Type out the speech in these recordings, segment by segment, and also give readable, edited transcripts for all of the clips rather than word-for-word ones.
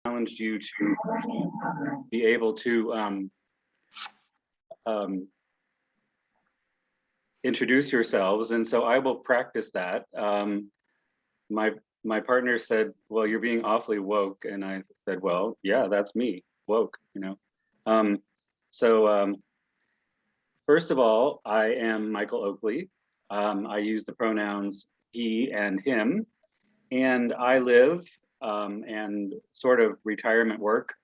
challenged you to be able to introduce yourselves, and so I will practice that. My partner said, "Well, you're being awfully woke," and I said, "Well, yeah, that's me, woke, you know." First of all, I am Michael Oakley. I use the pronouns he and him, and I live and sort of retirement work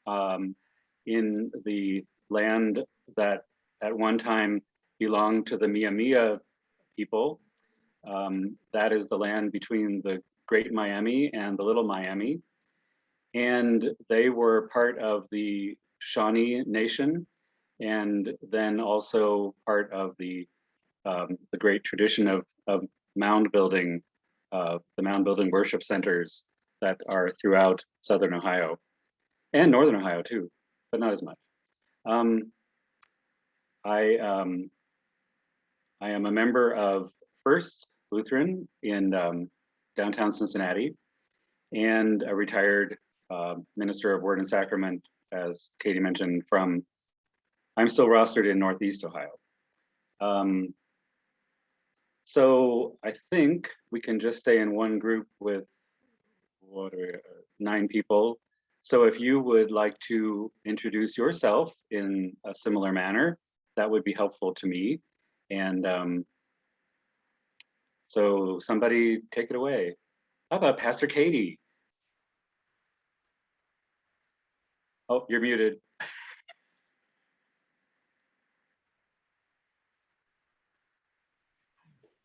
in the land that at one time belonged to the Mia Mia people. That is the land between the Great Miami and the Little Miami. And they were part of the Shawnee Nation, and then also part of the great tradition of mound building, the mound building worship centers that are throughout Southern Ohio and Northern Ohio too, but not as much. I am a member of First Lutheran in downtown Cincinnati, and a retired minister of Word and Sacrament, as Katie mentioned, I'm still rostered in Northeast Ohio. So I think we can just stay in one group with 9 people. So if you would like to introduce yourself in a similar manner, that would be helpful to me. And so somebody take it away. How about Pastor Katie? Oh, you're muted.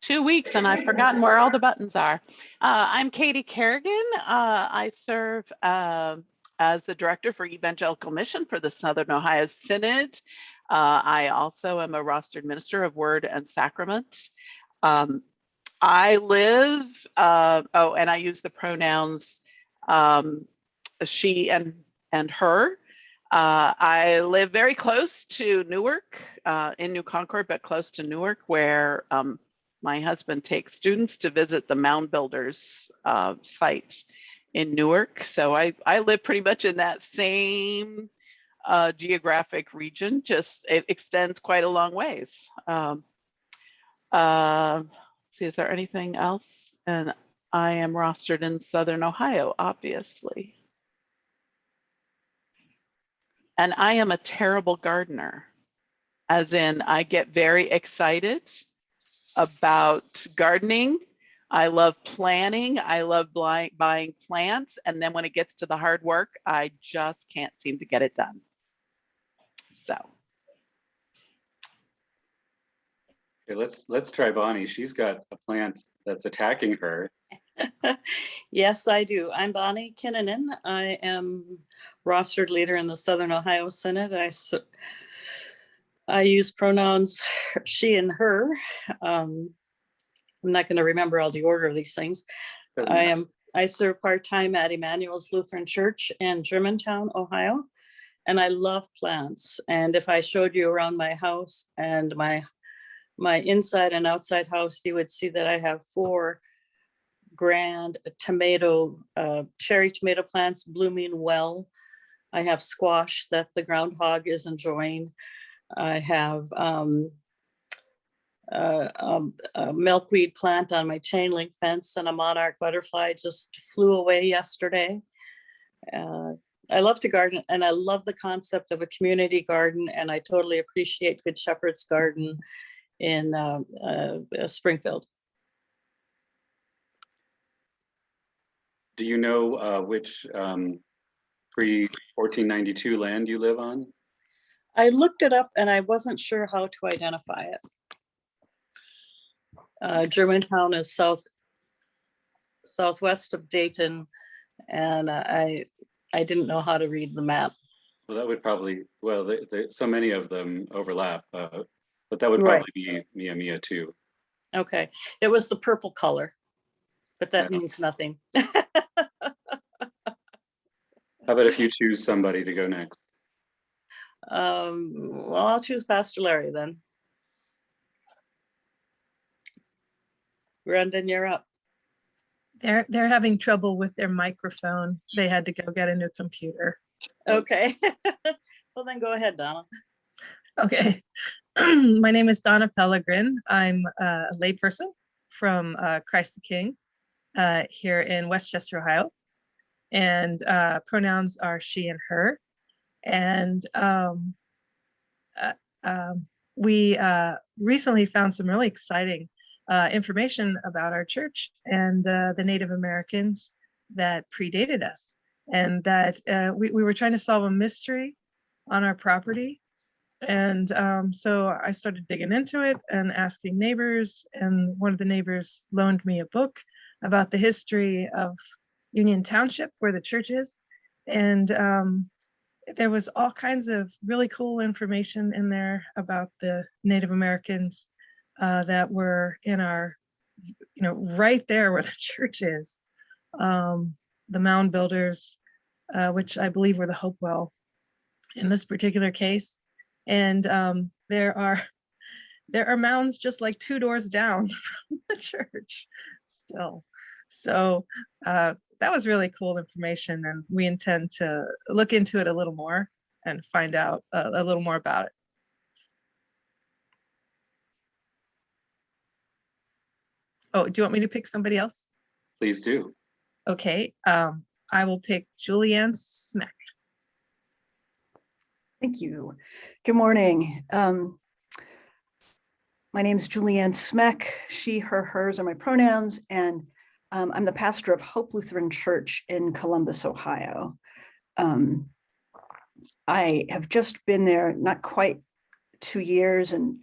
Two weeks and I've forgotten where all the buttons are. I'm Katie Kerrigan. I serve as the director for Evangelical Mission for the Southern Ohio Synod. I also am a rostered minister of Word and Sacrament. I live, and I use the pronouns she and her. I live very close to Newark, in New Concord, but close to Newark, where my husband takes students to visit the Mound Builders site in Newark. So I live pretty much in that same geographic region, just it extends quite a long ways. See, is there anything else? And I am rostered in Southern Ohio, obviously. And I am a terrible gardener, as in I get very excited about gardening. I love planning. I love buying plants. And then when it gets to the hard work, I just can't seem to get it done. So. Okay, let's try Bonnie. She's got a plant that's attacking her. Yes, I do. I'm Bonnie Kinnan. I am rostered leader in the Southern Ohio Synod. I use pronouns she and her. I'm not going to remember all the order of these things. I serve part-time at Emmanuel's Lutheran Church in Germantown, Ohio, and I love plants. And if I showed you around my house and my inside and outside house, you would see that I have 4 grand cherry tomato plants blooming well. I have squash that the groundhog is enjoying. I have a milkweed plant on my chain link fence, and a monarch butterfly just flew away yesterday. I love to garden, and I love the concept of a community garden, and I totally appreciate Good Shepherd's Garden in Springfield. Do you know which pre-1492 land you live on? I looked it up and I wasn't sure how to identify it. Germantown is southwest of Dayton, and I didn't know how to read the map. Well, that would probably, so many of them overlap, but that would probably be Mia Mia too. Okay, it was the purple color, but that means nothing. How about if you choose somebody to go next? Well, I'll choose Pastor Larry then. Brendan, you're up. They're having trouble with their microphone. They had to go get a new computer. Okay. Well, then go ahead, Donna. Okay. My name is Donna Pellegrin. I'm a layperson from Christ the King here in Westchester, Ohio. And pronouns are she and her. And we recently found some really exciting information about our church and the Native Americans that predated us. And that we were trying to solve a mystery on our property. And so I started digging into it and asking neighbors, and one of the neighbors loaned me a book about the history of Union Township, where the church is. And there was all kinds of really cool information in there about the Native Americans that were in our, right there where the church is. The mound builders, which I believe were the Hopewell in this particular case. And there are mounds just like 2 doors down from the church still. So that was really cool information, and we intend to look into it a little more and find out a little more about it. Oh, do you want me to pick somebody else? Please do. Okay, I will pick Julianne Smeck. Thank you. Good morning. My name is Julianne Smeck. She, her, hers are my pronouns, and I'm the pastor of Hope Lutheran Church in Columbus, Ohio. I have just been there not quite 2 years, and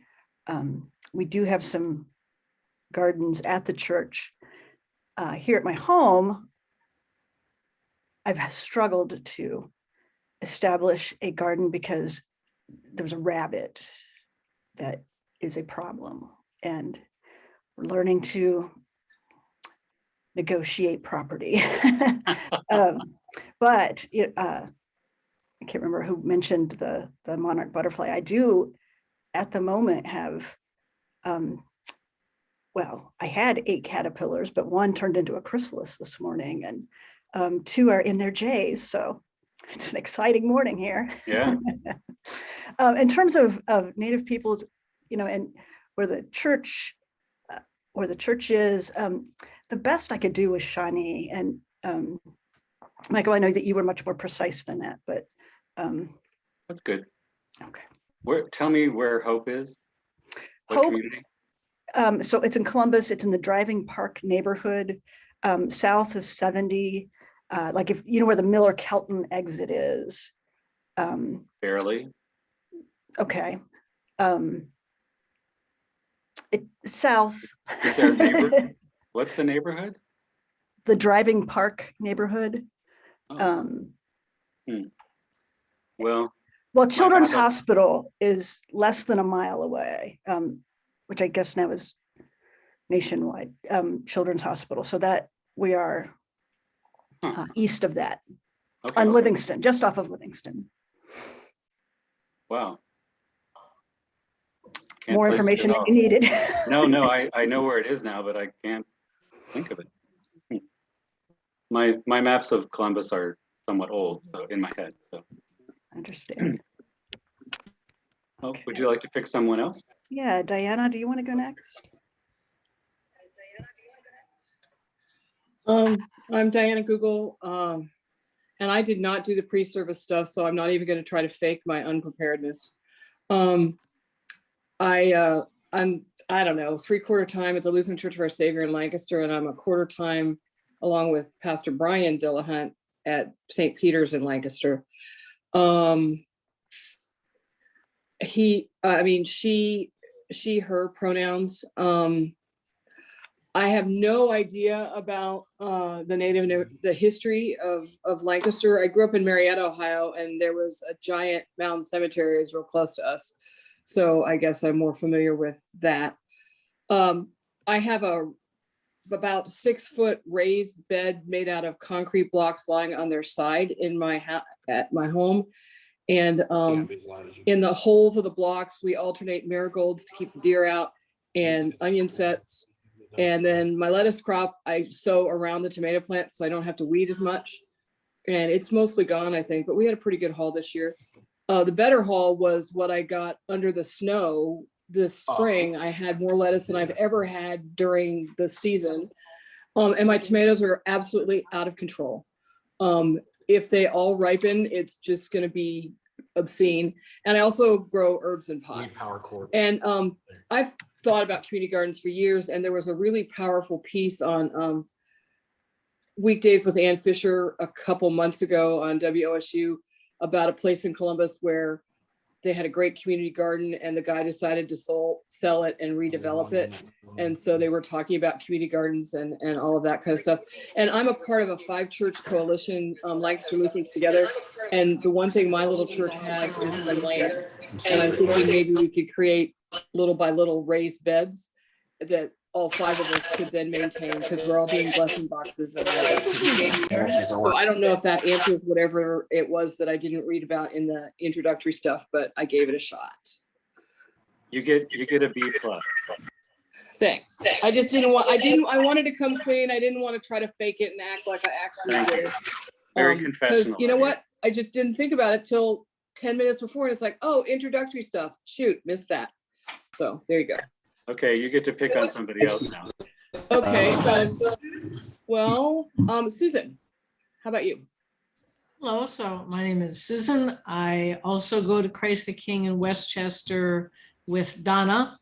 we do have some gardens at the church. Here at my home, I've struggled to establish a garden because there's a rabbit that is a problem, and we're learning to negotiate property. But I can't remember who mentioned the monarch butterfly. I do at the moment have, well, I had 8 caterpillars, but 1 turned into a chrysalis this morning, and 2 are in their J's. So it's an exciting morning here. Yeah. In terms of Native peoples, and where the church is, the best I could do was Shawnee. And Michael, I know that you were much more precise than that, but That's good. okay. Tell me where Hope is. What Hope, community? so it's in Columbus. It's in the Driving Park neighborhood, south of 70. Like if you know where the Miller Kelton exit is. Barely. Okay. South. Is there a neighbor? What's the neighborhood? The Driving Park neighborhood. Oh. Well, Children's have a- Hospital is less than a mile away, which I guess now is nationwide, Children's Hospital. So that we are east of that, okay, on okay. Livingston, just off of Livingston. Wow. Can't More place it information at than all. you needed. No, I know where it is now, but I can't think of it. My maps of Columbus are somewhat old, so in my head. So, Understand. oh, would you like to pick someone else? Yeah, Diana, do you want to go next? I'm Diana Google, and I did not do the pre-service stuff, so I'm not even going to try to fake my unpreparedness. I'm, I don't know, 3/4 time at the Lutheran Church of Our Savior in Lancaster, and I'm a 1/4 time along with Pastor Brian Dillahunt at St. Peter's in Lancaster. She, her pronouns. I have no idea about the history of Lancaster. I grew up in Marietta, Ohio, and there was a giant mountain cemetery that was real close to us. So I guess I'm more familiar with that. I have about 6-foot raised bed made out of concrete blocks lying on their side in at my home. And in the holes of the blocks, we alternate marigolds to keep the deer out, and onion sets And then my lettuce crop, I sow around the tomato plant so I don't have to weed as much. And it's mostly gone, I think, but we had a pretty good haul this year. The better haul was what I got under the snow this spring. I had more lettuce than I've ever had during the season. And my tomatoes are absolutely out of control. If they all ripen, it's just going to be obscene. And I also grow herbs in pots. And I've thought about community gardens for years, and there was a really powerful piece on Weekdays with Ann Fisher a couple months ago on WOSU about a place in Columbus where they had a great community garden and the guy decided to sell it and redevelop it. And so they were talking about community gardens and all of that kind of stuff. And I'm a part of a 5-church coalition, Lancaster Lutherans Together. And the one thing my little church has is some land. And I'm thinking maybe we could create little by little raised beds that all 5 of us could then maintain, because we're all doing blessing boxes and all that. So I don't know if that answers whatever it was that I didn't read about in the introductory stuff, but I gave it a shot. You get a B+. Thanks. I just didn't want, I wanted to come clean. I didn't want to try to fake it and act like I actually did. Very confessional. Because you know what? I just didn't think about it till 10 minutes before. And it's like, oh, introductory stuff. Shoot, missed that. So there you go. Okay, you get to pick on somebody else now. Okay. Well, Susan, how about you? Hello, so my name is Susan. I also go to Christ the King in Westchester with Donna.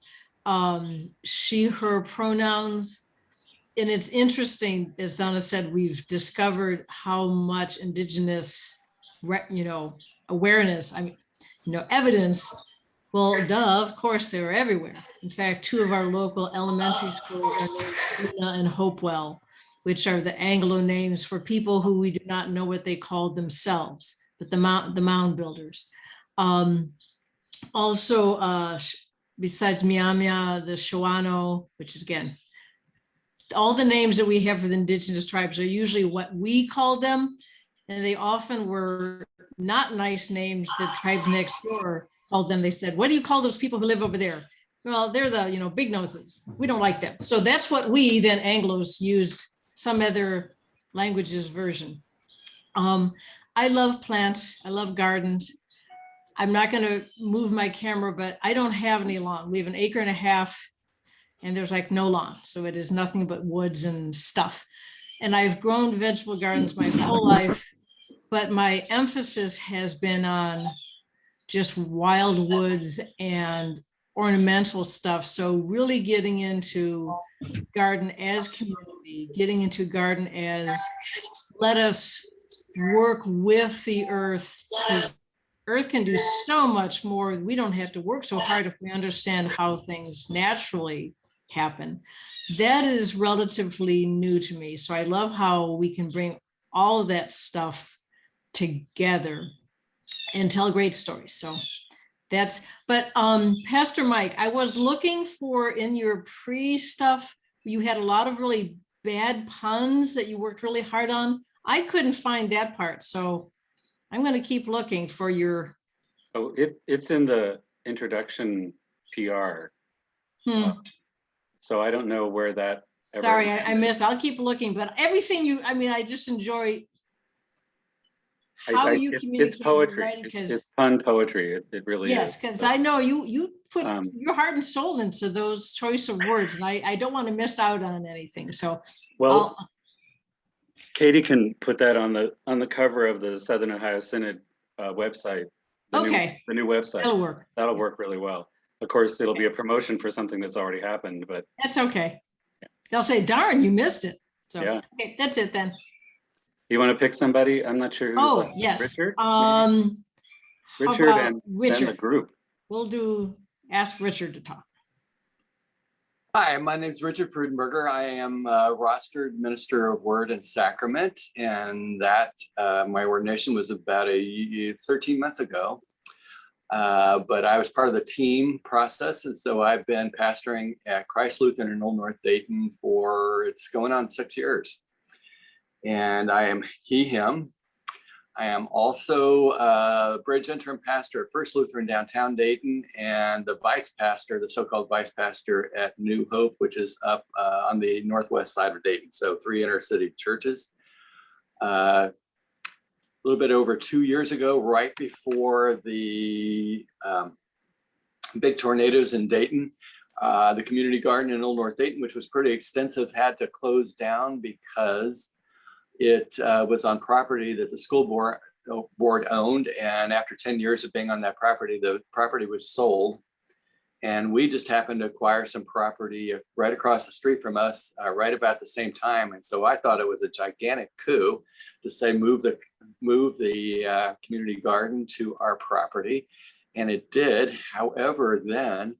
She, her pronouns. And it's interesting, as Donna said, we've discovered how much Indigenous, awareness, evidence. Well, duh, of course, they were everywhere. In fact, 2 of our local elementary schools are named and Hopewell, which are the Anglo names for people who we do not know what they called themselves, but the mound builders. Also, besides Miamia, the Shawano, which is again, all the names that we have for the indigenous tribes are usually what we call them. And they often were not nice names that tribes next door called them. They said, what do you call those people who live over there? Well, they're the, big noses. We don't like them. So that's what we then Anglos used, some other languages version. I love plants. I love gardens. I'm not going to move my camera, but I don't have any lawn. We have 1.5 acres and there's like no lawn. So it is nothing but woods and stuff. And I've grown vegetable gardens my whole life, but my emphasis has been on just wild woods and ornamental stuff. So really getting into garden as community, getting into garden as let us work with the earth. Earth can do so much more. We don't have to work so hard if we understand how things naturally happen. That is relatively new to me. So I love how we can bring all of that stuff together and tell great stories. So that's, but Pastor Mike, I was looking for in your pre-stuff, you had a lot of really bad puns that you worked really hard on. I couldn't find that part. So I'm going to keep looking for your. Oh, it's in the introduction PR. So I don't know where that. Sorry, I missed. I'll keep looking, but everything I just enjoy how you communicate. It's poetry. It's fun poetry. It really is. Yes, because I know you put your heart and soul into those choice of words, and I don't want to miss out on anything. So well, Katie can put that on the cover of the Southern Ohio Synod website. The new website. That'll work. That'll work really well. Of course, it'll be a promotion for something that's already happened, but that's okay. They'll say, "Darn, you missed it." So yeah. Okay, that's it then. You want to pick somebody? I'm not sure who's left. Yes. Richard? Richard and Richard. then the group. We'll ask Richard to talk. Hi, my name is Richard Freudenberger. I am a rostered minister of word and sacrament, and that my ordination was about 13 months ago. But I was part of the team process, and so I've been pastoring at Christ Lutheran in Old North Dayton for, it's going on 6 years. And I am he, him. I am also bridge interim pastor at First Lutheran downtown Dayton, and the vice pastor, the so-called vice pastor at New Hope, which is up on the northwest side of Dayton. So 3 inner city churches. A little bit over 2 years ago, right before the big tornadoes in Dayton, the community garden in Old North Dayton, which was pretty extensive, had to close down because it was on property that the school board owned. And after 10 years of being on that property, the property was sold. And we just happened to acquire some property right across the street from us right about the same time. And so I thought it was a gigantic coup to say move the community garden to our property. And it did. However, then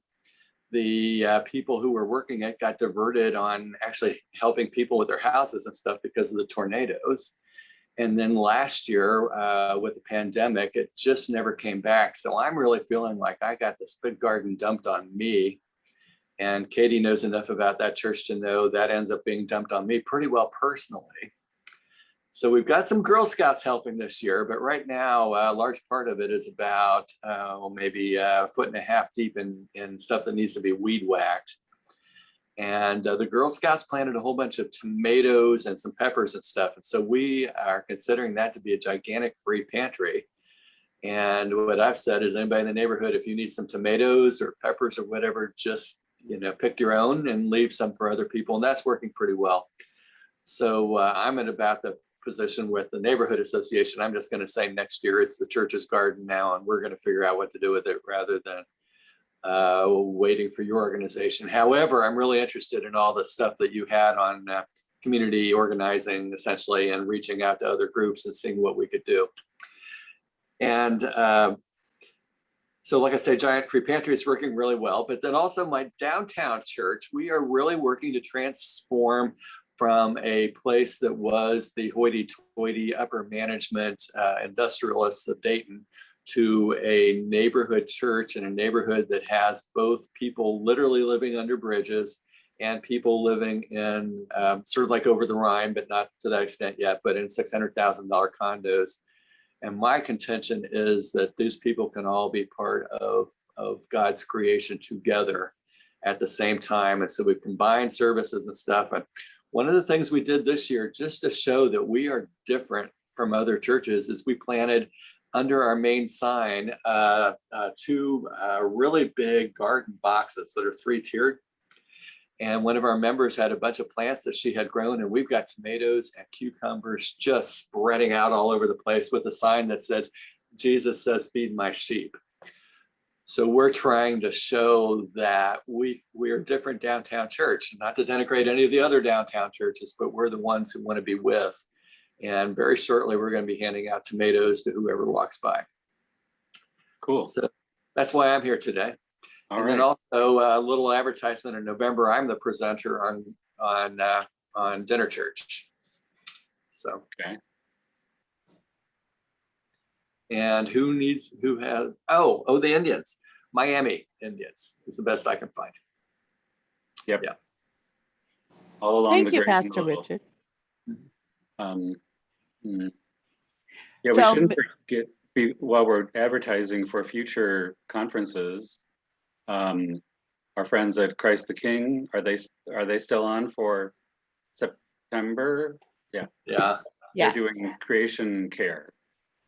the people who were working it got diverted on actually helping people with their houses and stuff because of the tornadoes. And then last year with the pandemic, it just never came back. So I'm really feeling like I got this big garden dumped on me. And Katie knows enough about that church to know that ends up being dumped on me pretty well personally. So we've got some Girl Scouts helping this year, but right now, a large part of it is about maybe 1.5 feet deep in stuff that needs to be weed whacked. And the Girl Scouts planted a whole bunch of tomatoes and some peppers and stuff. And so we are considering that to be a gigantic free pantry. And what I've said is, anybody in the neighborhood, if you need some tomatoes or peppers or whatever, just, pick your own and leave some for other people. And that's working pretty well. So I'm at about the position with the neighborhood association. I'm just going to say next year it's the church's garden now, and we're going to figure out what to do with it rather than waiting for your organization. However, I'm really interested in all the stuff that you had on community organizing, essentially, and reaching out to other groups and seeing what we could do. And so like I say, Giant Free Pantry is working really well, but then also my downtown church, we are really working to transform from a place that was the hoity-toity upper management industrialists of Dayton to a neighborhood church in a neighborhood that has both people literally living under bridges and people living in sort of like over the Rhine, but not to that extent yet, but in $600,000 condos. And my contention is that these people can all be part of God's creation together at the same time. And so we've combined services and stuff. And one of the things we did this year, just to show that we are different from other churches, is we planted under our main sign 2 really big garden boxes that are 3-tiered. And one of our members had a bunch of plants that she had grown, and we've got tomatoes and cucumbers just spreading out all over the place with a sign that says, Jesus says, feed my sheep. So we're trying to show that we are different downtown church, not to denigrate any of the other downtown churches, but we're the ones who want to be with. And very shortly, we're going to be handing out tomatoes to whoever walks by. Cool. So that's why I'm here today. All and right. then also a little advertisement in November. I'm the presenter on Dinner Church. So. Okay. And who has, the Indians, Miami Indians is the best I can find. Yep. Yeah. All along Thank the you, Great Pastor Middle. Richard. Yeah, we So- shouldn't forget, while we're advertising for future conferences, our friends at Christ the King, are they still on for September? Yeah. Yeah. Yes. They're doing creation care.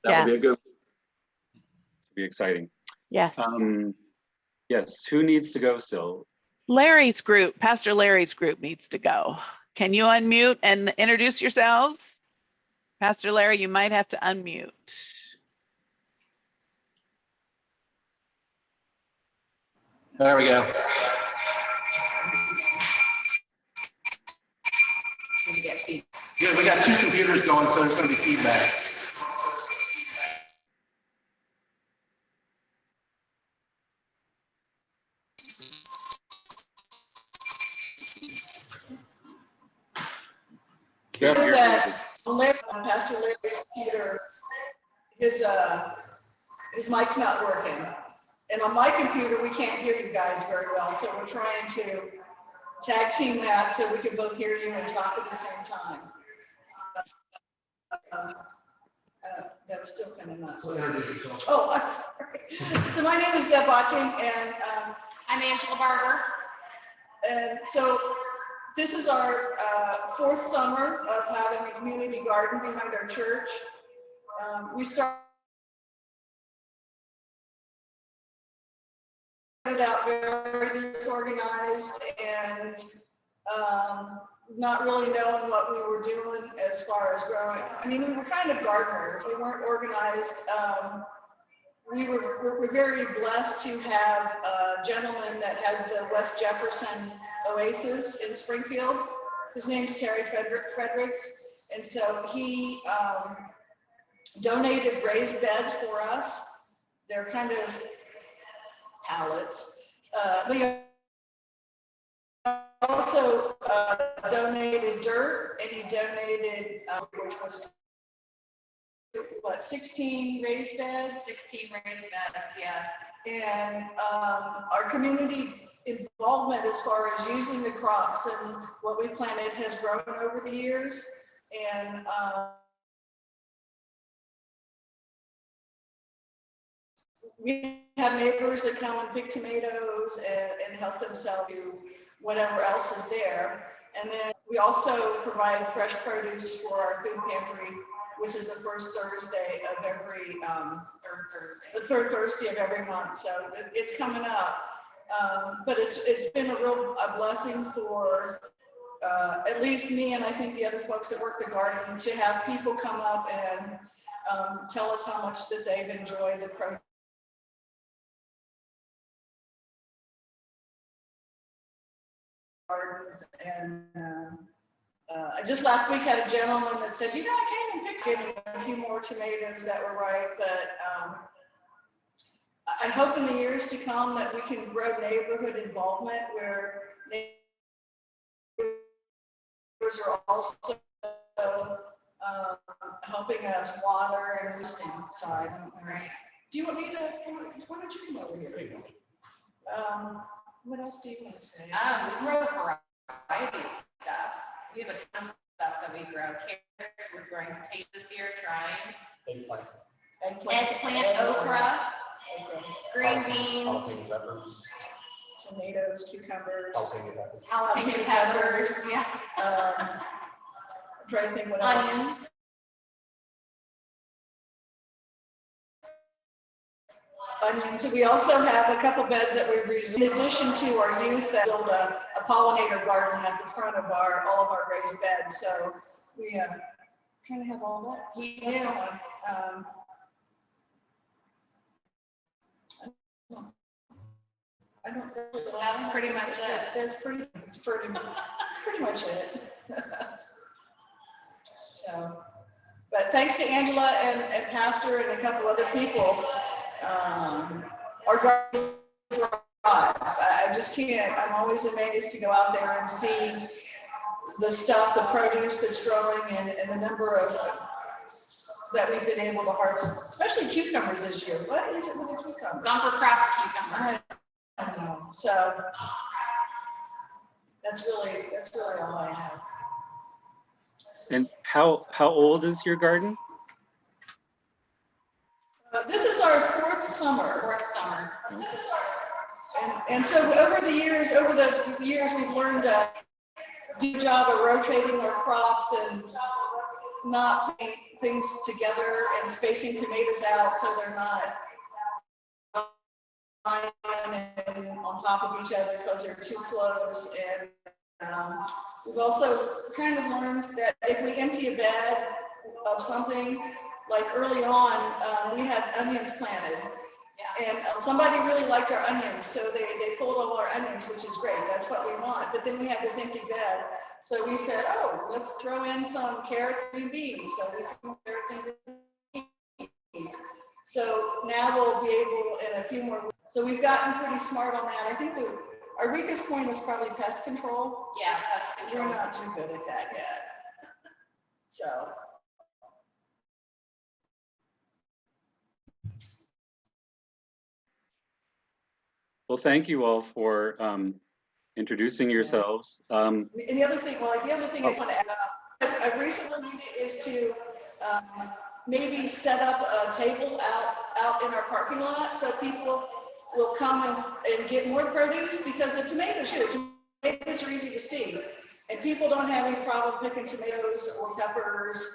That would be a good. Be exciting. Yes. Yes. Who needs to go still? Larry's group, Pastor Larry's group needs to go. Can you unmute and introduce yourselves? Pastor Larry, you might have to unmute. There we go. Good, we got 2 computers going, so there's going to be feedback. Yep. That on Pastor Larry's computer, his mic's not working. And on my computer, we can't hear you guys very well. So we're trying to tag team that so we can both hear you and talk at the same time. That's still kind of nuts. So introduce yourself. Oh, I'm sorry. So my name is Deb Bocking, and I'm Angela Barber. And so this is our fourth summer of having a community garden behind our church. We started out very disorganized and not really knowing what we were doing as far as growing. I mean, we were kind of gardeners. We weren't organized. We're very blessed to have a gentleman that has the West Jefferson Oasis in Springfield. His name's Terry Frederick. And so he donated raised beds for us. They're kind of pallets. We also donated dirt, and he donated, which was what, 16 raised beds? 16 raised beds, yeah. And our community involvement as far as using the crops and what we planted has grown over the years. And we have neighbors that come and pick tomatoes and help themselves to whatever else is there. And then we also provide fresh produce for our food pantry, which is the first Thursday of every, the third Thursday of every month. So it's coming up. But it's been a blessing for at least me, and I think the other folks that work the garden, to have people come up and tell us how much that they've enjoyed the produce. Gardens. And I just last week had a gentleman that said, you know, I came and picked, gave me a few more tomatoes that were ripe, but I hope in the years to come that we can grow neighborhood involvement where neighbors are also helping us water and listening side. Right. Do you want me to, why don't you come over here? What else do you want to say? We grow a variety of stuff. We have a ton of stuff that we grow. Carrots, we're growing potatoes this year, trying. Eggplant, okra, green beans, Tomatoes, cucumbers. jalapeno peppers, yeah. I'm trying to think what else. Onions. Onions. We also have a couple beds that we recently, in addition to our youth that build a pollinator garden at the front of all of our raised beds. So we kind of have all that. We do. I don't. That's pretty much it. It's pretty much it. So, but thanks to Angela and Pastor and a couple other people, our garden thrived. I just can't. I'm always amazed to go out there and see the stuff, the produce that's growing, and the number of that we've been able to harvest, especially cucumbers this year. What is it with the cucumbers? Bumper crop cucumbers. I don't know. So that's really all I have. And how old is your garden? This is our fourth summer. And so over the years, we've learned to do a job of rotating our crops and not putting things together and spacing tomatoes out so they're not on top of each other because they're too close. And we've also kind of learned that if we empty a bed of something, like early on, we had onions planted. And somebody really liked our onions, so they pulled all our onions, which is great. That's what we want. But then we had this empty bed, so we said, "Oh, let's throw in some carrots and beans." So we threw some carrots and beans. So now we'll be able, in a few more weeks. So we've gotten pretty smart on that. I think our weakest point is probably pest control. Yeah, pest control. We're not too good at that yet. So. Well, thank you all for introducing yourselves. And the other thing I want to add, I've recently is to maybe set up a table out in our parking lot so people will come and get more produce, because the tomatoes here, tomatoes are easy to see. And people don't have any problem picking tomatoes or peppers.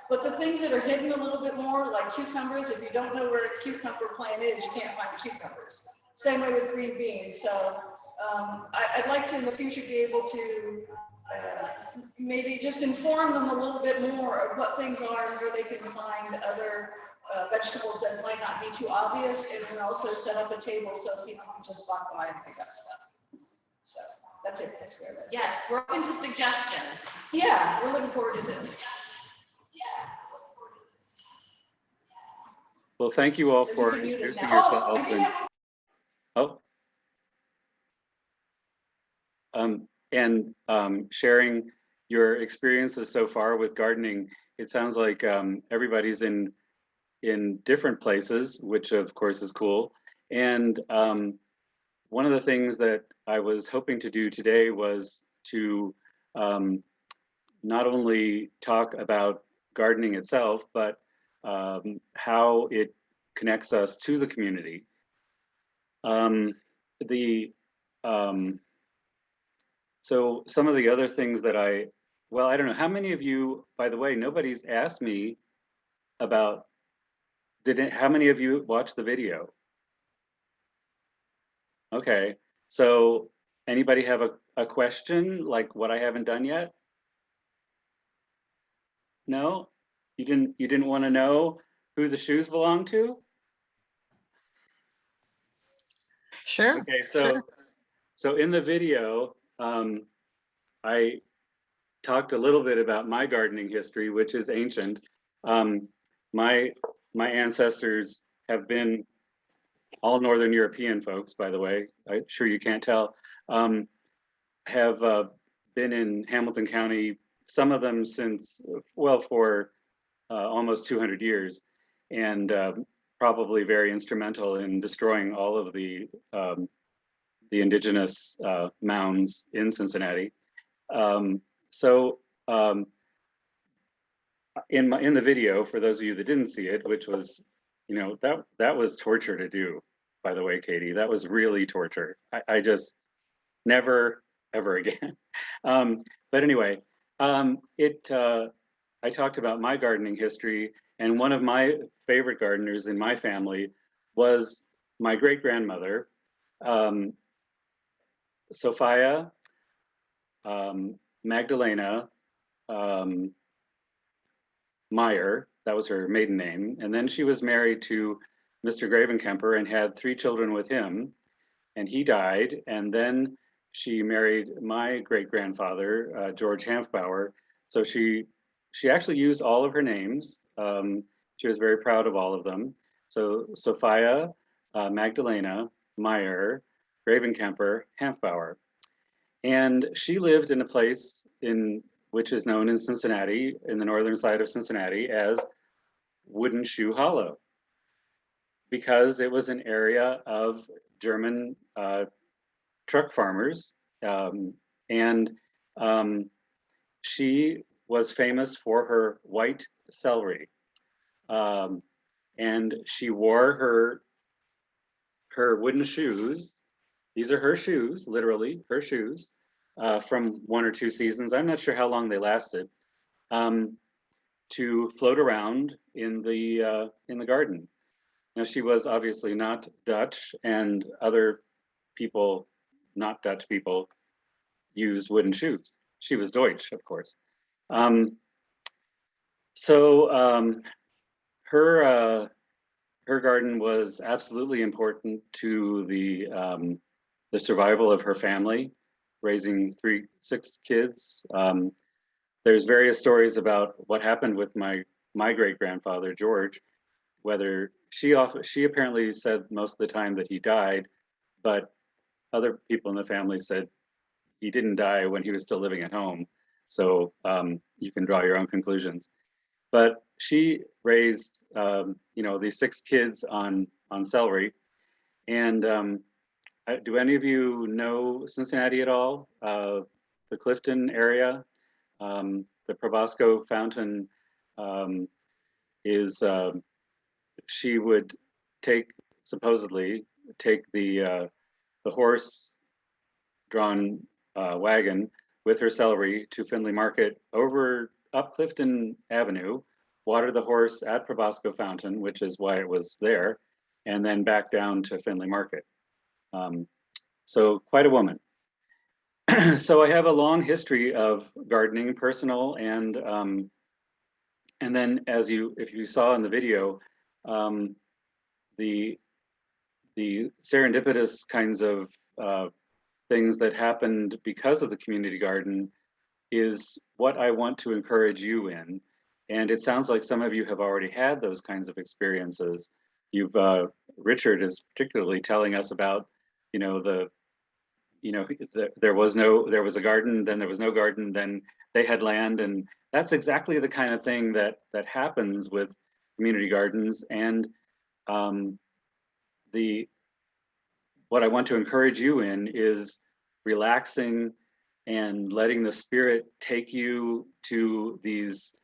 But the things that are hidden a little bit more, like cucumbers, if you don't know where a cucumber plant is, you can't find cucumbers. Same way with green beans. So I'd like to in the future be able to maybe just inform them a little bit more of what things are and where they can find other vegetables that might not be too obvious, and then also set up a table so people can just walk by and pick up stuff. So that's it. That's where that's Yeah, we're open to suggestions. Yeah, we're looking forward to this. Well, thank you all So you for can mute us introducing now. yourselves. And sharing your experiences so far with gardening. It sounds like everybody's in different places, which of course is cool. And one of the things that I was hoping to do today was to not only talk about gardening itself, but how it connects us to the community. So some of the other things that I don't know, how many of you, by the way, nobody's asked me about, how many of you watched the video? Okay, so anybody have a question, like what I haven't done yet? No? You didn't want to know who the shoes belong to? Sure. Okay, so in the video, I talked a little bit about my gardening history, which is ancient. My ancestors have been all Northern European folks, by the way. I'm sure you can't tell. Have been in Hamilton County, some of them since, well, for almost 200 years, and probably very instrumental in destroying all of the indigenous mounds in Cincinnati. In the video, for those of you that didn't see it, which was, that was torture to do, by the way, Katie, that was really torture. I just never, ever again. But anyway, I talked about my gardening history, and one of my favorite gardeners in my family was my great-grandmother, Sophia Magdalena Meyer. That was her maiden name. And then she was married to Mr. Gravenkemper and had 3 children with him, and he died. And then she married my great-grandfather, George Hanfbauer. So she actually used all of her names. She was very proud of all of them. So Sophia Magdalena Meyer Gravenkemper Hanfbauer. And she lived in a place which is known in Cincinnati, in the northern side of Cincinnati, as Wooden Shoe Hollow, because it was an area of German truck farmers. And she was famous for her white celery. And she wore her wooden shoes. These are her shoes, literally her shoes, from 1 or 2 seasons. I'm not sure how long they lasted, to float around in the garden. Now, she was obviously not Dutch, and other people, not Dutch people, used wooden shoes. She was Deutsch, of course. Her garden was absolutely important to the survival of her family, raising 6 kids. There's various stories about what happened with my great-grandfather, George, whether she apparently said most of the time that he died, but other people in the family said he didn't die when he was still living at home. So you can draw your own conclusions. But she raised, these 6 kids on celery. And do any of you know Cincinnati at all? The Clifton area, the Probosco Fountain is she would supposedly take the horse-drawn wagon with her celery to Findlay Market up Clifton Avenue, water the horse at Probosco Fountain, which is why it was there, and then back down to Findlay Market. So quite a woman. So I have a long history of gardening, personal, and then if you saw in the video, the serendipitous kinds of things that happened because of the community garden is what I want to encourage you in. And it sounds like some of you have already had those kinds of experiences. Richard is particularly telling us about, there was a garden, then there was no garden, then they had land, and that's exactly the kind of thing that happens with community gardens. And what I want to encourage you in is relaxing and letting the Spirit take you to these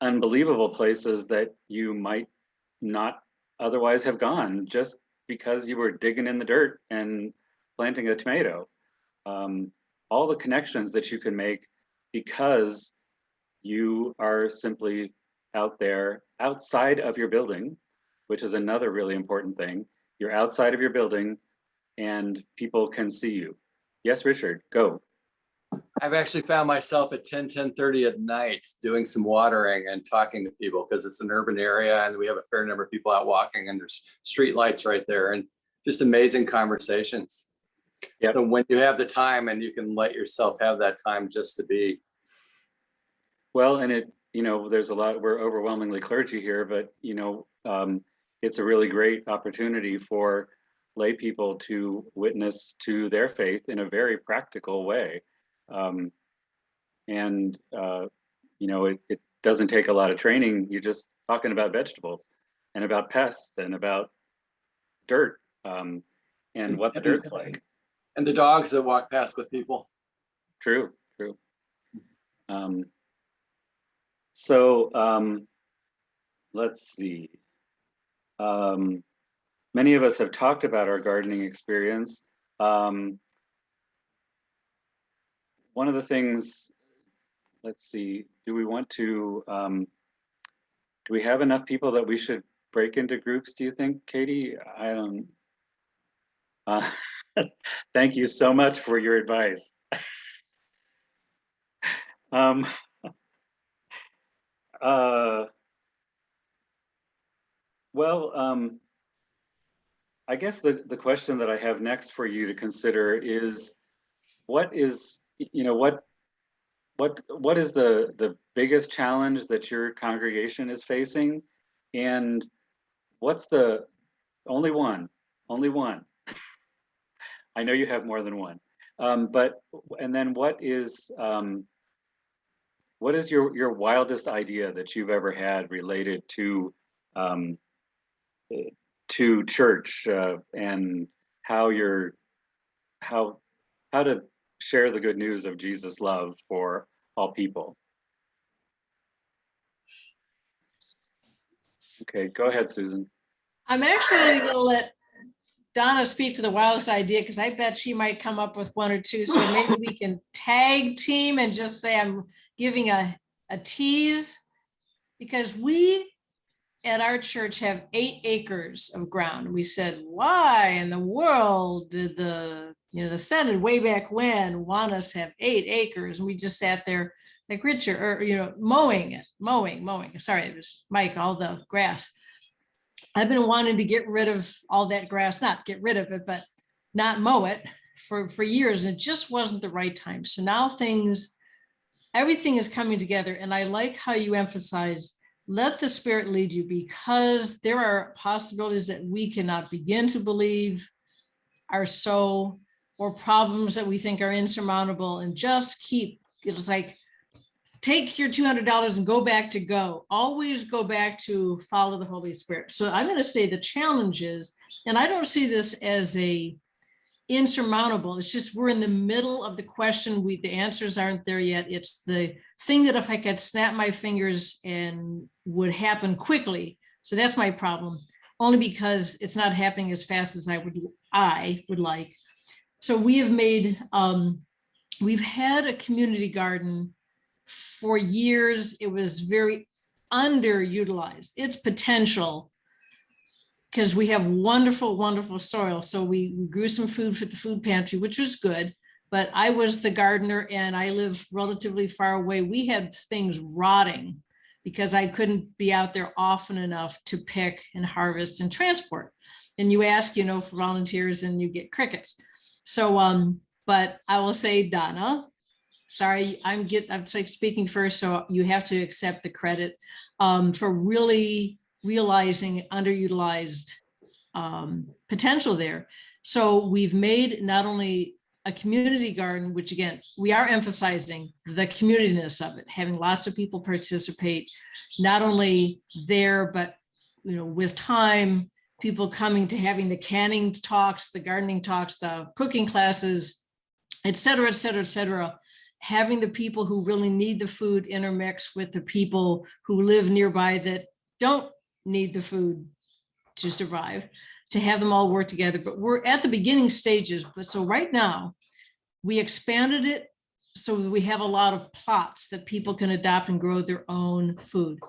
unbelievable places that you might not otherwise have gone just because you were digging in the dirt and planting a tomato. All the connections that you can make because you are simply out there outside of your building, which is another really important thing. You're outside of your building and people can see you. Yes, Richard, go. I've actually found myself at 10:30 at night doing some watering and talking to people because it's an urban area and we have a fair number of people out walking and there's street lights right there and just amazing conversations. Yep. So when you have the time and you can let yourself have that time just to be. Well, and there's a lot, we're overwhelmingly clergy here, but it's a really great opportunity for lay people to witness to their faith in a very practical way. It doesn't take a lot of training. You're just talking about vegetables and about pests and about dirt and what the dirt's like. And the dogs that walk past with people. True. Let's see. Many of us have talked about our gardening experience. One of the things, let's see, do we have enough people that we should break into groups, do you think, Katie? I don't. Thank you so much for your advice. I guess the question that I have next for you to consider is, what is the biggest challenge that your congregation is facing, and what's the only one? I know you have more than one, and then what is your wildest idea that you've ever had related to church and how to share the good news of Jesus' love for all people? Okay, go ahead, Susan. I'm actually going to let Donna speak to the wildest idea because I bet she might come up with one or two. So maybe we can tag team and just say I'm giving a tease, because we at our church have 8 acres of ground. We said, why in the world did the Senate way back when want us to have 8 acres? And we just sat there like Richard, or mowing. Sorry, it was Mike, all the grass. I've been wanting to get rid of all that grass, not get rid of it, but not mow it for years. And it just wasn't the right time. So now everything is coming together. And I like how you emphasize, let the Spirit lead you, because there are possibilities that we cannot begin to believe are so, or problems that we think are insurmountable, and just it's like, take your $200 and go back to go. Always go back to follow the Holy Spirit. So I'm going to say the challenge is, and I don't see this as a insurmountable. It's just we're in the middle of the question. The answers aren't there yet. It's the thing that if I could snap my fingers and would happen quickly. So that's my problem, only because it's not happening as fast as I would like. So we have made, we've had a community garden for years. It was very underutilized, its potential, because we have wonderful, wonderful soil. So we grew some food for the food pantry, which was good, but I was the gardener and I live relatively far away. We had things rotting because I couldn't be out there often enough to pick and harvest and transport. And you ask, you know, for volunteers and you get crickets. So, but I will say, Donna, sorry, I'm speaking first, so you have to accept the credit for really realizing underutilized potential there. So we've made not only a community garden, which again, we are emphasizing the community-ness of it, having lots of people participate, not only there, but you know, with time, people coming to having the canning talks, the gardening talks, the cooking classes, et cetera, et cetera, et cetera. Having the people who really need the food intermix with the people who live nearby that don't need the food to survive, to have them all work together. But we're at the beginning stages. But so right now, we expanded it so we have a lot of plots that people can adopt and grow their own food.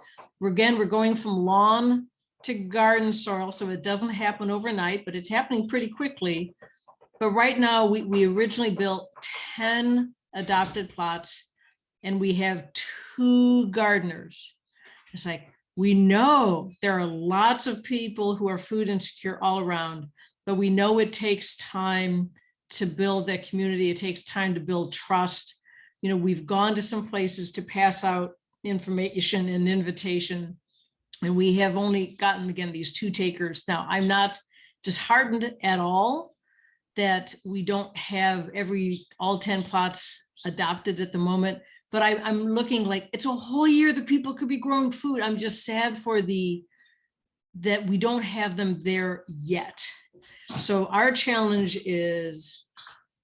We're going from lawn to garden soil, so it doesn't happen overnight, but it's happening pretty quickly. But right now, we originally built 10 adopted plots, and we have 2 gardeners. It's like, we know there are lots of people who are food insecure all around, but we know it takes time to build that community. It takes time to build trust. You know, we've gone to some places to pass out information and invitation, and we have only gotten, again, these 2 takers. Now, I'm not disheartened at all that we don't have all 10 plots adopted at the moment, but I'm looking like it's a whole year that people could be growing food. I'm just sad for that we don't have them there yet. So our challenge is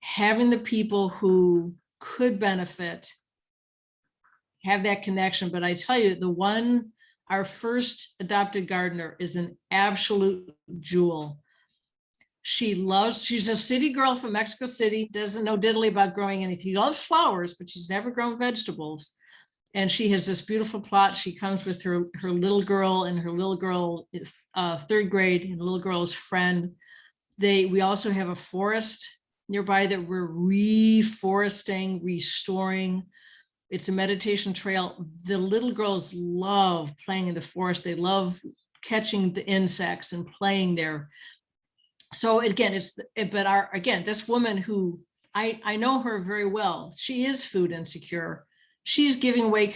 having the people who could benefit, have that connection. But I tell you, our first adopted gardener is an absolute jewel. She's a city girl from Mexico City, doesn't know diddly about growing anything. She loves flowers, but she's never grown vegetables. And she has this beautiful plot. She comes with her little girl, and her little girl is 3rd grade, and the little girl's friend. We also have a forest nearby that we're reforesting, restoring. It's a meditation trail. The little girls love playing in the forest. They love catching the insects and playing there. So again, this woman who I know her very well, she is food insecure. She's giving away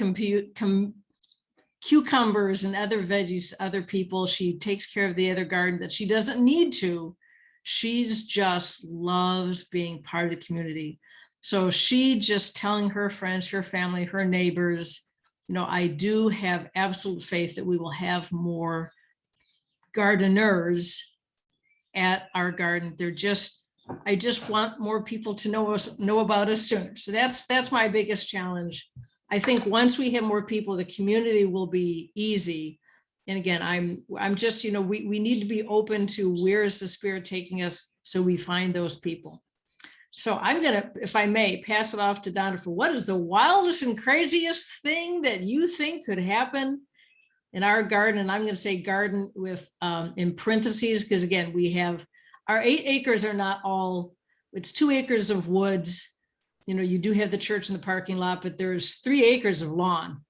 cucumbers and other veggies to other people. She takes care of the other garden that she doesn't need to. She's just loves being part of the community. So she just telling her friends, her family, her neighbors, you know, I do have absolute faith that we will have more gardeners at our garden. I just want more people to know about us sooner. So that's my biggest challenge. I think once we have more people, the community will be easy. And again, I'm just, you know, we need to be open to where is the Spirit taking us, so we find those people. So I'm gonna, if I may, pass it off to Donna for what is the wildest and craziest thing that you think could happen in our garden. And I'm going to say garden with in parentheses, because again, we have our 8 acres are not all, it's 2 acres of woods. You know, you do have the church in the parking lot, but there's 3 acres of lawn.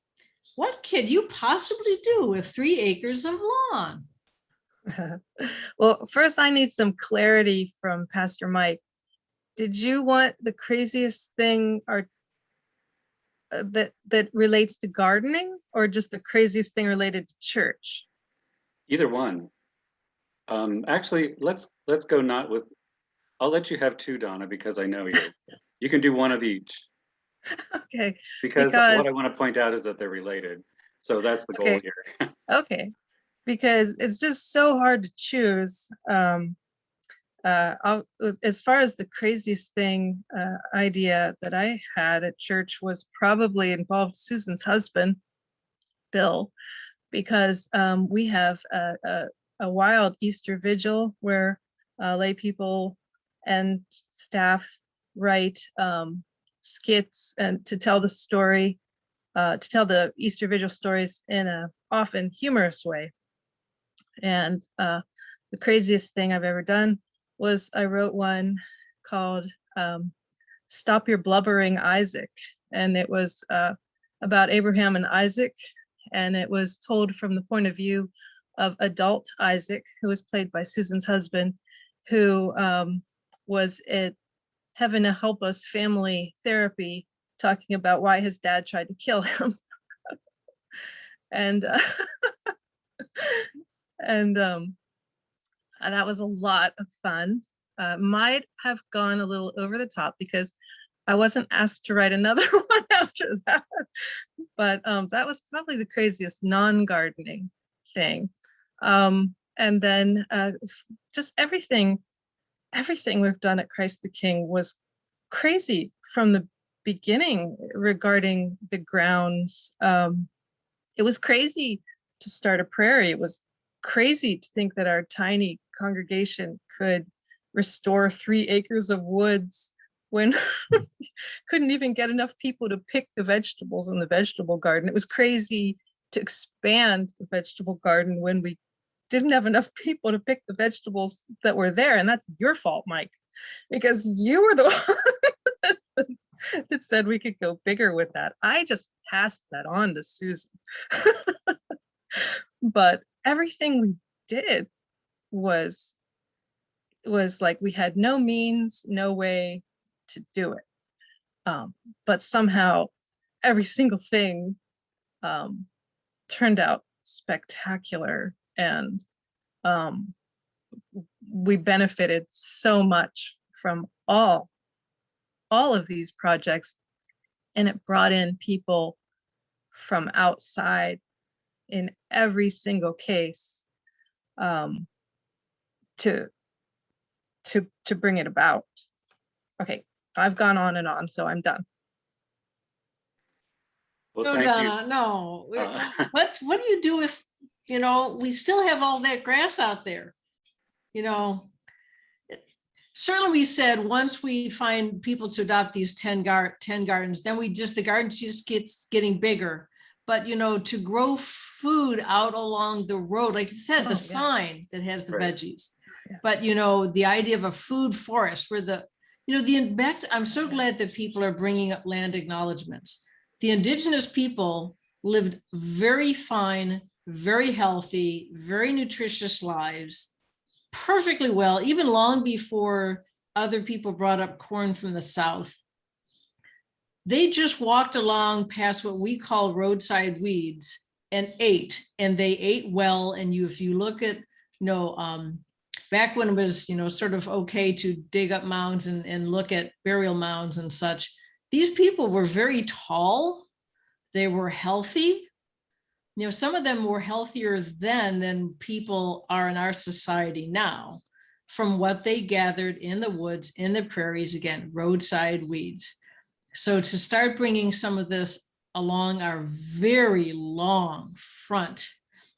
What could you possibly do with 3 acres of lawn? Well, first I need some clarity from Pastor Mike. Did you want the craziest thing or that relates to gardening, or just the craziest thing related to church? Either one. Actually, let's go not with, I'll let you have 2, Donna, because I know you. You can do one of each. Okay. Because what I want to point out is that they're related. So that's the goal here. Okay. Because it's just so hard to choose. as far as the craziest thing idea that I had at church was probably involved Susan's husband, Bill, because we have a wild Easter vigil where lay people and staff write skits and to tell the story, to tell the Easter vigil stories in a often humorous way. And the craziest thing I've ever done was I wrote one called Stop Your Blubbering Isaac. And it was about Abraham and Isaac. And it was told from the point of view of adult Isaac, who was played by Susan's husband, who was at Heaven to Help Us family therapy, talking about why his dad tried to kill him. and and that was a lot of fun. Might have gone a little over the top because I wasn't asked to write another one after that. But that was probably the craziest non-gardening thing. And then just everything we've done at Christ the King was crazy from the beginning regarding the grounds. It was crazy to start a prairie. It was crazy to think that our tiny congregation could restore 3 acres of woods when couldn't even get enough people to pick the vegetables in the vegetable garden. It was crazy to expand the vegetable garden when we didn't have enough people to pick the vegetables that were there. And that's your fault, Mike, because you were the one that said we could go bigger with that. I just passed that on to Susan. But everything we did was like we had no means, no way to do it. But somehow every single thing turned out spectacular, and we benefited so much from all of these projects, and it brought in people from outside in every single case to bring it about. Okay, I've gone on and on, so I'm done. Well, No, thank Donna, no. What do you do with, we still have all that grass out there. Certainly we said once we find people to adopt these 10 gardens, then the garden just gets getting bigger. But, to grow food out along the road, like you said, the sign that has the veggies. Yeah. But, the idea of a food forest where I'm so glad that people are bringing up land acknowledgements. The indigenous people lived very fine, very healthy, very nutritious lives, perfectly well, even long before other people brought up corn from the South. They just walked along past what we call roadside weeds and ate, and they ate well. And if you look at, back when it was, sort of okay to dig up mounds and look at burial mounds and such, these people were very tall. They were healthy. Some of them were healthier then than people are in our society now, from what they gathered in the woods, in the prairies, again, roadside weeds. So to start bringing some of this along our very long front,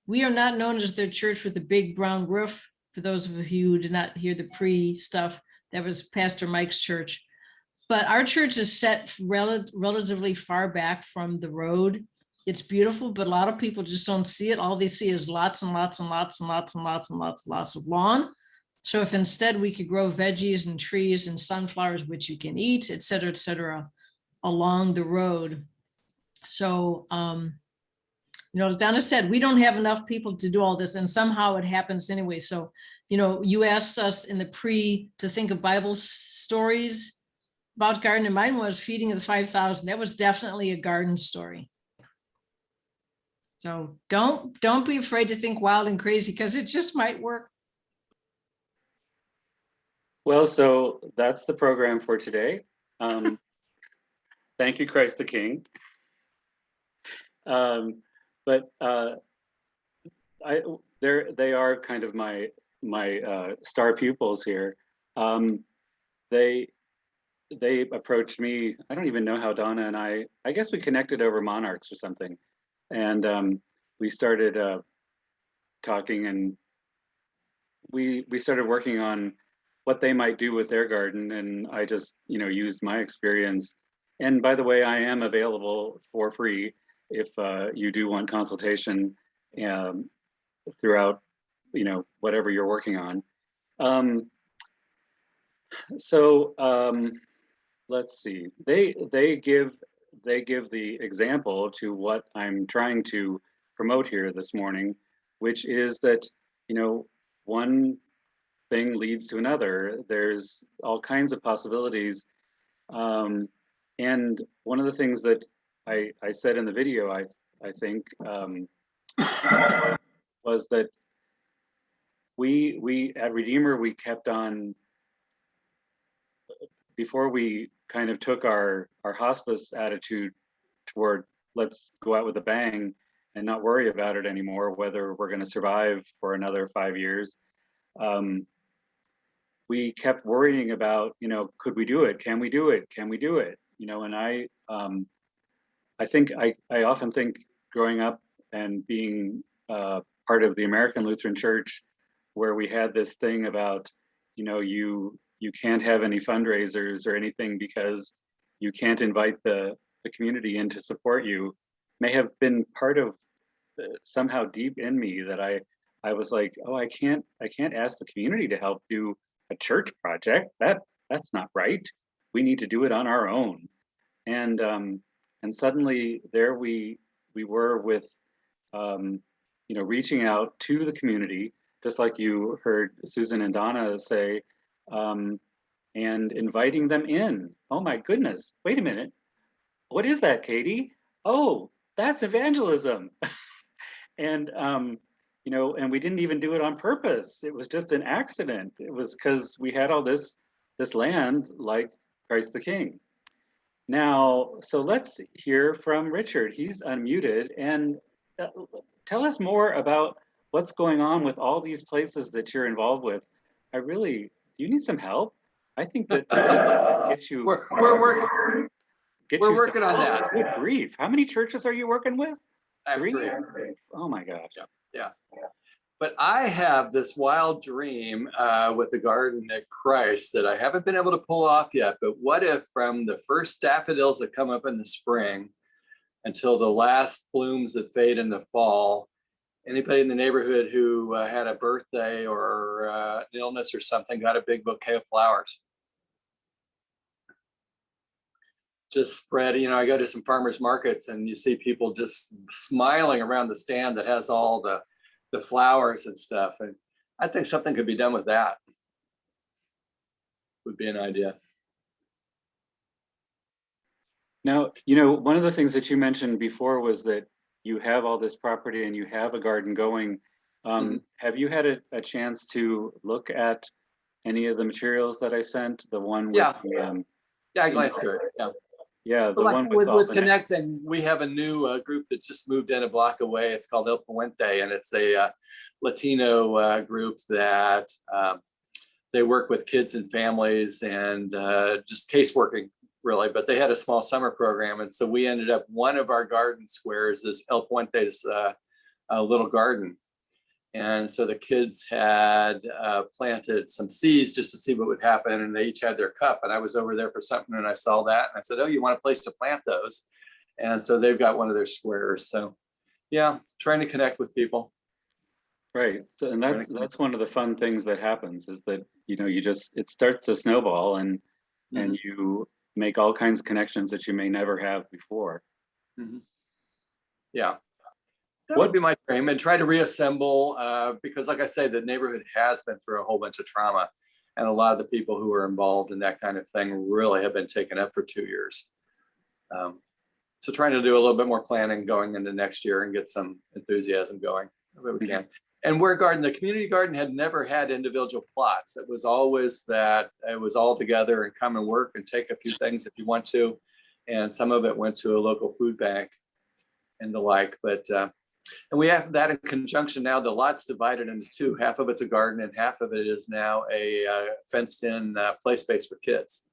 we are not known as the church with the big brown roof. For those of you who did not hear the pre-stuff, that was Pastor Mike's church. But our church is set relatively far back from the road. It's beautiful, but a lot of people just don't see it. All they see is lots and lots and lots and lots and lots and lots and lots of lawn. So if instead we could grow veggies and trees and sunflowers, which you can eat, et cetera, along the road. So, Donna said, we don't have enough people to do all this, and somehow it happens anyway. So, you asked us in the to think of Bible stories about garden, and mine was feeding of the 5,000. That was definitely a garden story. So don't be afraid to think wild and crazy, because it just might work. Well, so that's the program for today. Thank you, Christ the King. But they are kind of my star pupils here. they approached me. I don't even know how Donna and I guess we connected over monarchs or something. And we started talking, and we started working on what they might do with their garden. And I just, used my experience. And by the way, I am available for free if you do want consultation throughout, whatever you're working on. Let's see. They give the example to what I'm trying to promote here this morning, which is that, one thing leads to another. There's all kinds of possibilities. And one of the things that I said in the video, I think, was that we at Redeemer, we kept on, before we kind of took our hospice attitude toward let's go out with a bang and not worry about it anymore, whether we're going to survive for another 5 years. We kept worrying about, could we do it? Can we do it? Can we do it? And I think I often think growing up and being part of the American Lutheran Church, where we had this thing about, you can't have any fundraisers or anything because you can't invite the community in to support you, may have been part of somehow deep in me that I was like, oh, I can't ask the community to help do a church project. That's not right. We need to do it on our own. And suddenly there we were with, reaching out to the community, just like you heard Susan and Donna say, and inviting them in. Oh my goodness, wait a minute. What is that, Katie? Oh, that's evangelism. And, and we didn't even do it on purpose. It was just an accident. It was because we had all this land like Christ the King. Now, so let's hear from Richard. He's unmuted, and tell us more about what's going on with all these places that you're involved with. Do you need some help? I think that get you. We're working on that. Good grief! How many churches are you working with? I have 3. Oh my gosh! Yeah. But I have this wild dream with the garden at Christ that I haven't been able to pull off yet. But what if from the first daffodils that come up in the spring until the last blooms that fade in the fall, anybody in the neighborhood who had a birthday or an illness or something got a big bouquet of flowers? Just spread, I go to some farmers markets and you see people just smiling around the stand that has all the flowers and stuff. And I think something could be done with that. Would be an idea. Now, one of the things that you mentioned before was that you have all this property and you have a garden going. Have you had a chance to look at any of the materials that I sent? The one with I glanced through it. Yeah, the one with Connecting, we have a new group that just moved in a block away. It's called El Puente, and it's a Latino group that they work with kids and families and just caseworking, really. But they had a small summer program, and so we ended up, one of our garden squares is El Puente's little garden. And so the kids had planted some seeds just to see what would happen. And they each had their cup. And I was over there for something and I saw that. And I said, oh, you want a place to plant those? And so they've got one of their squares. So yeah, trying to connect with people. Right. So, and that's one of the fun things that happens is that, it starts to snowball and you make all kinds of connections that you may never have before. Yeah. That would be my dream, and try to reassemble because, like I say, the neighborhood has been through a whole bunch of trauma, and a lot of the people who are involved in that kind of thing really have been taken up for 2 years. So trying to do a little bit more planning going into next year and get some enthusiasm going where we can. And the community garden had never had individual plots. It was always that it was all together and come and work and take a few things if you want to. And some of it went to a local food bank and the like. But And we have that in conjunction now. The lot's divided into two. Half of it's a garden and half of it is now a fenced in play space for kids.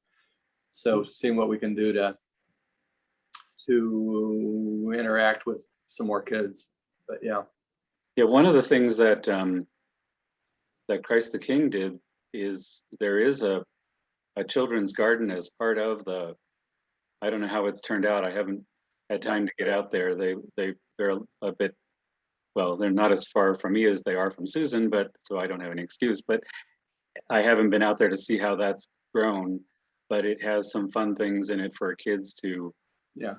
So seeing what we can do to interact with some more kids. But yeah. Yeah, one of the things that that Christ the King did is there is a children's garden as part of the, I don't know how it's turned out. I haven't had time to get out there. They're a bit, well, they're not as far from me as they are from Susan, but so I don't have any excuse, but I haven't been out there to see how that's grown, but it has some fun things in it for kids to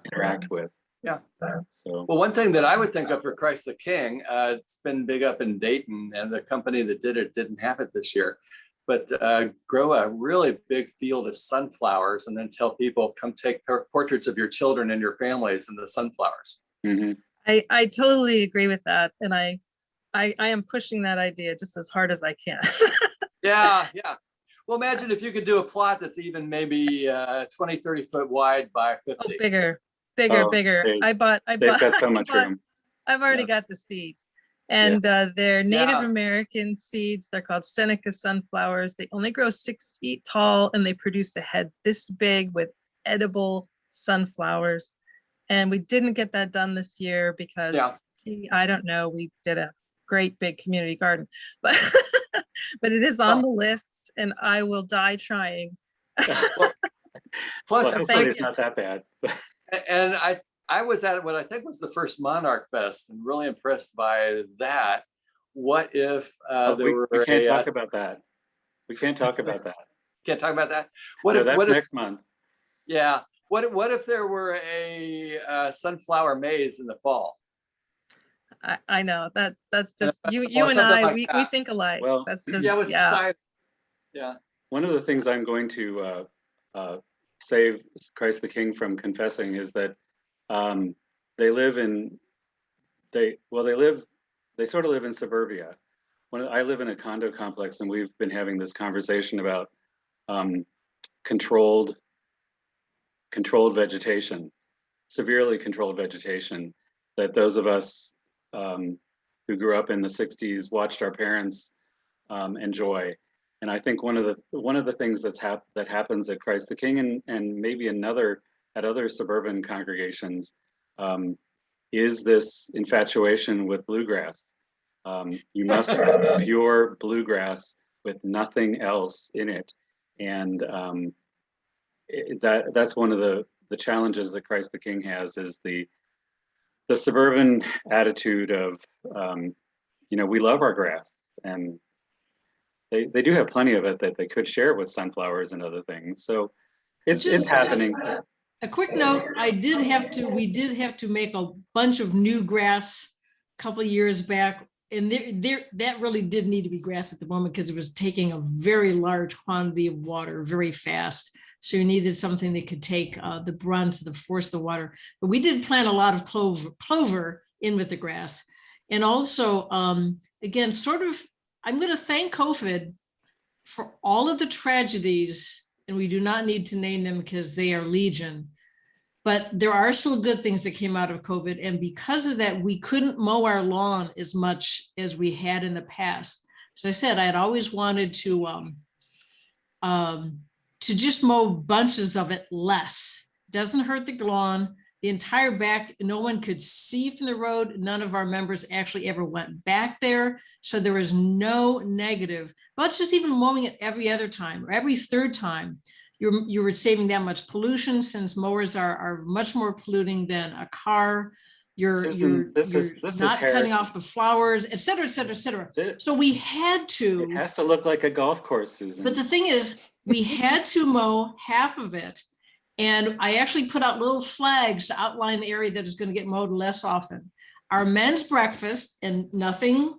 interact with. Yeah. So, well, one thing that I would think of for Christ the King, it's been big up in Dayton, and the company that did it didn't have it this year, but grow a really big field of sunflowers and then tell people, come take portraits of your children and your families and the sunflowers. mm-hmm. I totally agree with that. And I am pushing that idea just as hard as I can. Yeah. Well, imagine if you could do a plot that's even maybe 20, 30 foot wide by 50. Oh, bigger. I bought They've got so much room. I've already got the seeds, and they're Native American seeds. They're called Seneca Sunflowers. They only grow 6 feet tall, and they produce a head this big with edible sunflowers. And we didn't get that done this year because I don't know, we did a great big community garden, but but it is on the list, and I will die trying. Plus, hopefully it's not that bad. And I was at what I think was the first Monarch Fest and really impressed by that. What if we can't talk about that. We can't talk about that. Can't talk about that? That's next month. Yeah. What if there were a sunflower maze in the fall? I know that's just you and I, like we think alike. Well, that's just yeah. One of the things I'm going to save Christ the King from confessing is that they sort of live in suburbia. I live in a condo complex, and we've been having this conversation about controlled vegetation, severely controlled vegetation, that those of us who grew up in the 60s watched our parents enjoy. And I think one of the things that happens at Christ the King and maybe at other suburban congregations is this infatuation with bluegrass. You must have pure bluegrass with nothing else in it, and that's one of the challenges that Christ the King has, is the suburban attitude of we love our grass, and they do have plenty of it that they could share with sunflowers and other things. So it's happening. A quick note, we did have to make a bunch of new grass a couple of years back. And that really did need to be grass at the moment because it was taking a very large quantity of water very fast. So you needed something that could take the brunt, the force of the water. But we did plant a lot of clover in with the grass. And also, again, I'm going to thank COVID for all of the tragedies, and we do not need to name them because they are legion. But there are still good things that came out of COVID. And because of that, we couldn't mow our lawn as much as we had in the past. As I said, I had always wanted to just mow bunches of it less. Doesn't hurt the lawn. The entire back, no one could see from the road. None of our members actually ever went back there. So there was no negative, but just even mowing it every other time or every third time, you were saving that much pollution, since mowers are much more polluting than a car. You're not cutting off the flowers, et cetera, et cetera, et cetera. So we had to. It has to look like a golf course, Susan. But the thing is, we had to mow half of it. And I actually put out little flags to outline the area that is going to get mowed less often. Our men's breakfast, and nothing,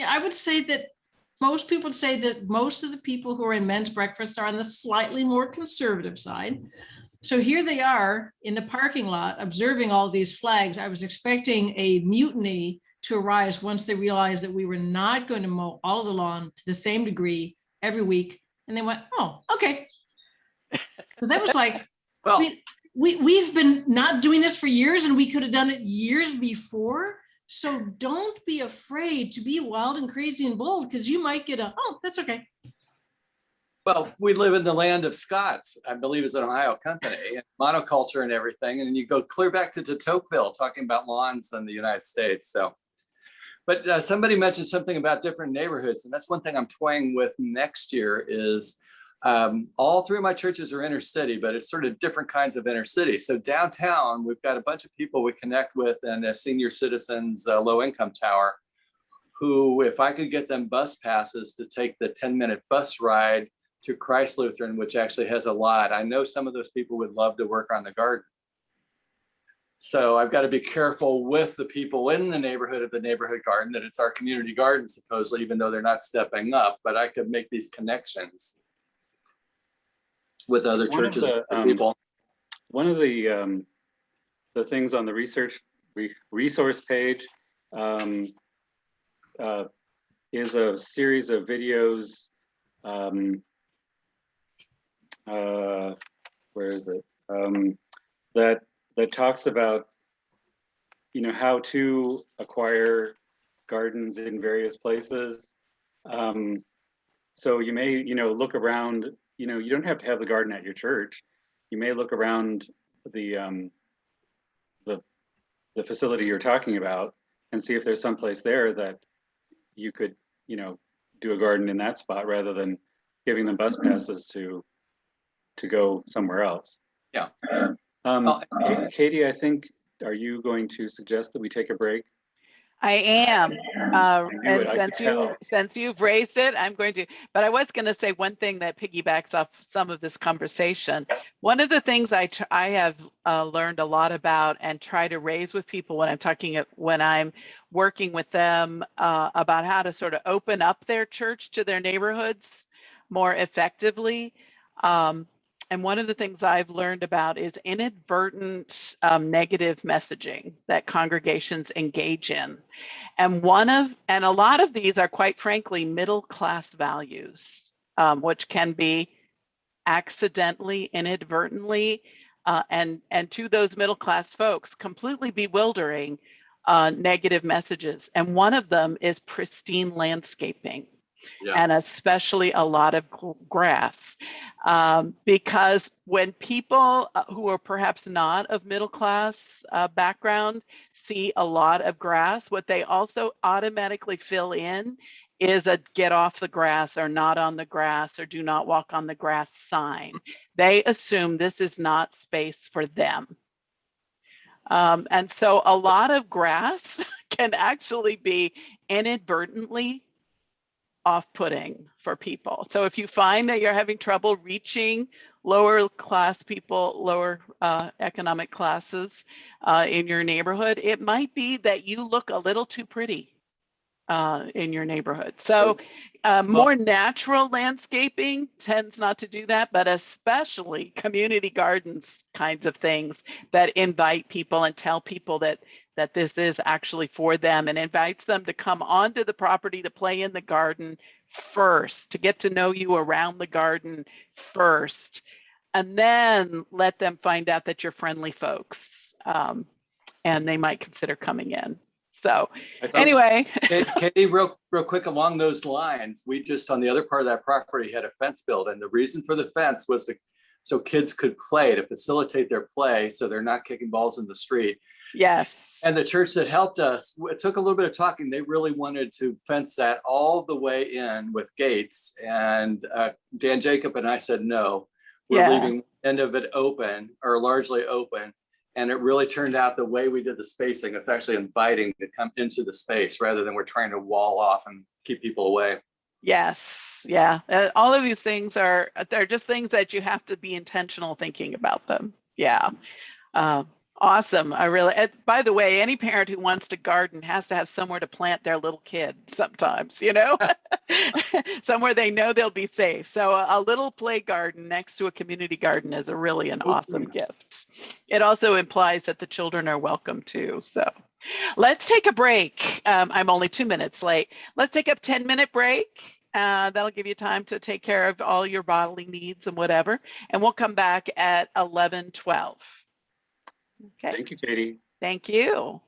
I would say that most people would say that most of the people who are in men's breakfast are on the slightly more conservative side. So here they are in the parking lot observing all these flags. I was expecting a mutiny to arise once they realized that we were not going to mow all of the lawn to the same degree every week. And they went, oh, okay. So that was like, well, we've been not doing this for years, and we could have done it years before. So don't be afraid to be wild and crazy and bold, because you might get oh, that's okay. Well, we live in the land of Scots. I believe it's an Ohio company, and monoculture and everything. And you go clear back to Tocqueville talking about lawns in the United States. So, but somebody mentioned something about different neighborhoods. And that's one thing I'm toying with next year is all three of my churches are inner city, but it's sort of different kinds of inner city. So downtown, we've got a bunch of people we connect with in a senior citizens low income tower who, if I could get them bus passes to take the 10-minute bus ride to Christ Lutheran, which actually has a lot. I know some of those people would love to work on the garden. So I've got to be careful with the people in the neighborhood of the neighborhood garden that it's our community garden, supposedly, even though they're not stepping up, but I could make these connections with other churches and people. One of the things on the resource page is a series of videos. Where is it? That talks about, you know, how to acquire gardens in various places. So you may, you know, look around. You know, you don't have to have the garden at your church. You may look around the facility you're talking about and see if there's someplace there that you could, you know, do a garden in that spot rather than giving them bus passes to go somewhere else. Yeah. Katie, I think, are you going to suggest that we take a break? I am. And I could tell. since you've raised it, I'm going to, but I was going to say one thing that piggybacks off some of this conversation. One of the things I have learned a lot about and try to raise with people when I'm working with them about how to sort of open up their church to their neighborhoods more effectively. And one of the things I've learned about is inadvertent negative messaging that congregations engage in. And a lot of these are, quite frankly, middle-class values, which can be accidentally, inadvertently, and to those middle-class folks, completely bewildering negative messages. And one of them is pristine landscaping. Yeah. And especially a lot of grass, because when people who are perhaps not of middle class background see a lot of grass, what they also automatically fill in is a get off the grass or not on the grass or do not walk on the grass sign. They assume this is not space for them. And so a lot of grass can actually be inadvertently off-putting for people. So if you find that you're having trouble reaching lower class people, lower economic classes in your neighborhood, it might be that you look a little too pretty in your neighborhood. So more natural landscaping tends not to do that, but especially community gardens kinds of things that invite people and tell people that this is actually for them and invites them to come onto the property to play in the garden first, to get to know you around the garden first, and then let them find out that you're friendly folks, and they might consider coming in. So anyway. Katie, real quick along those lines, we just on the other part of that property had a fence built, and the reason for the fence was so kids could play, to facilitate their play so they're not kicking balls in the street. Yes. And the church that helped us, it took a little bit of talking. They really wanted to fence that all the way in with gates. And Dan Jacob and I said, no, we're leaving the end of it open or largely open. And it really turned out the way we did the spacing, it's actually inviting to come into the space rather than we're trying to wall off and keep people away. Yes. Yeah. All of these things they're just things that you have to be intentional thinking about them. Yeah. Awesome. By the way, any parent who wants to garden has to have somewhere to plant their little kid sometimes, you know, somewhere they know they'll be safe. So a little play garden next to a community garden is really an awesome gift. It also implies that the children are welcome too. So let's take a break. I'm only 2 minutes late. Let's take a 10-minute break. That'll give you time to take care of all your bodily needs and whatever. And we'll come back at 11:12. Okay. Thank you, Katie. Thank you.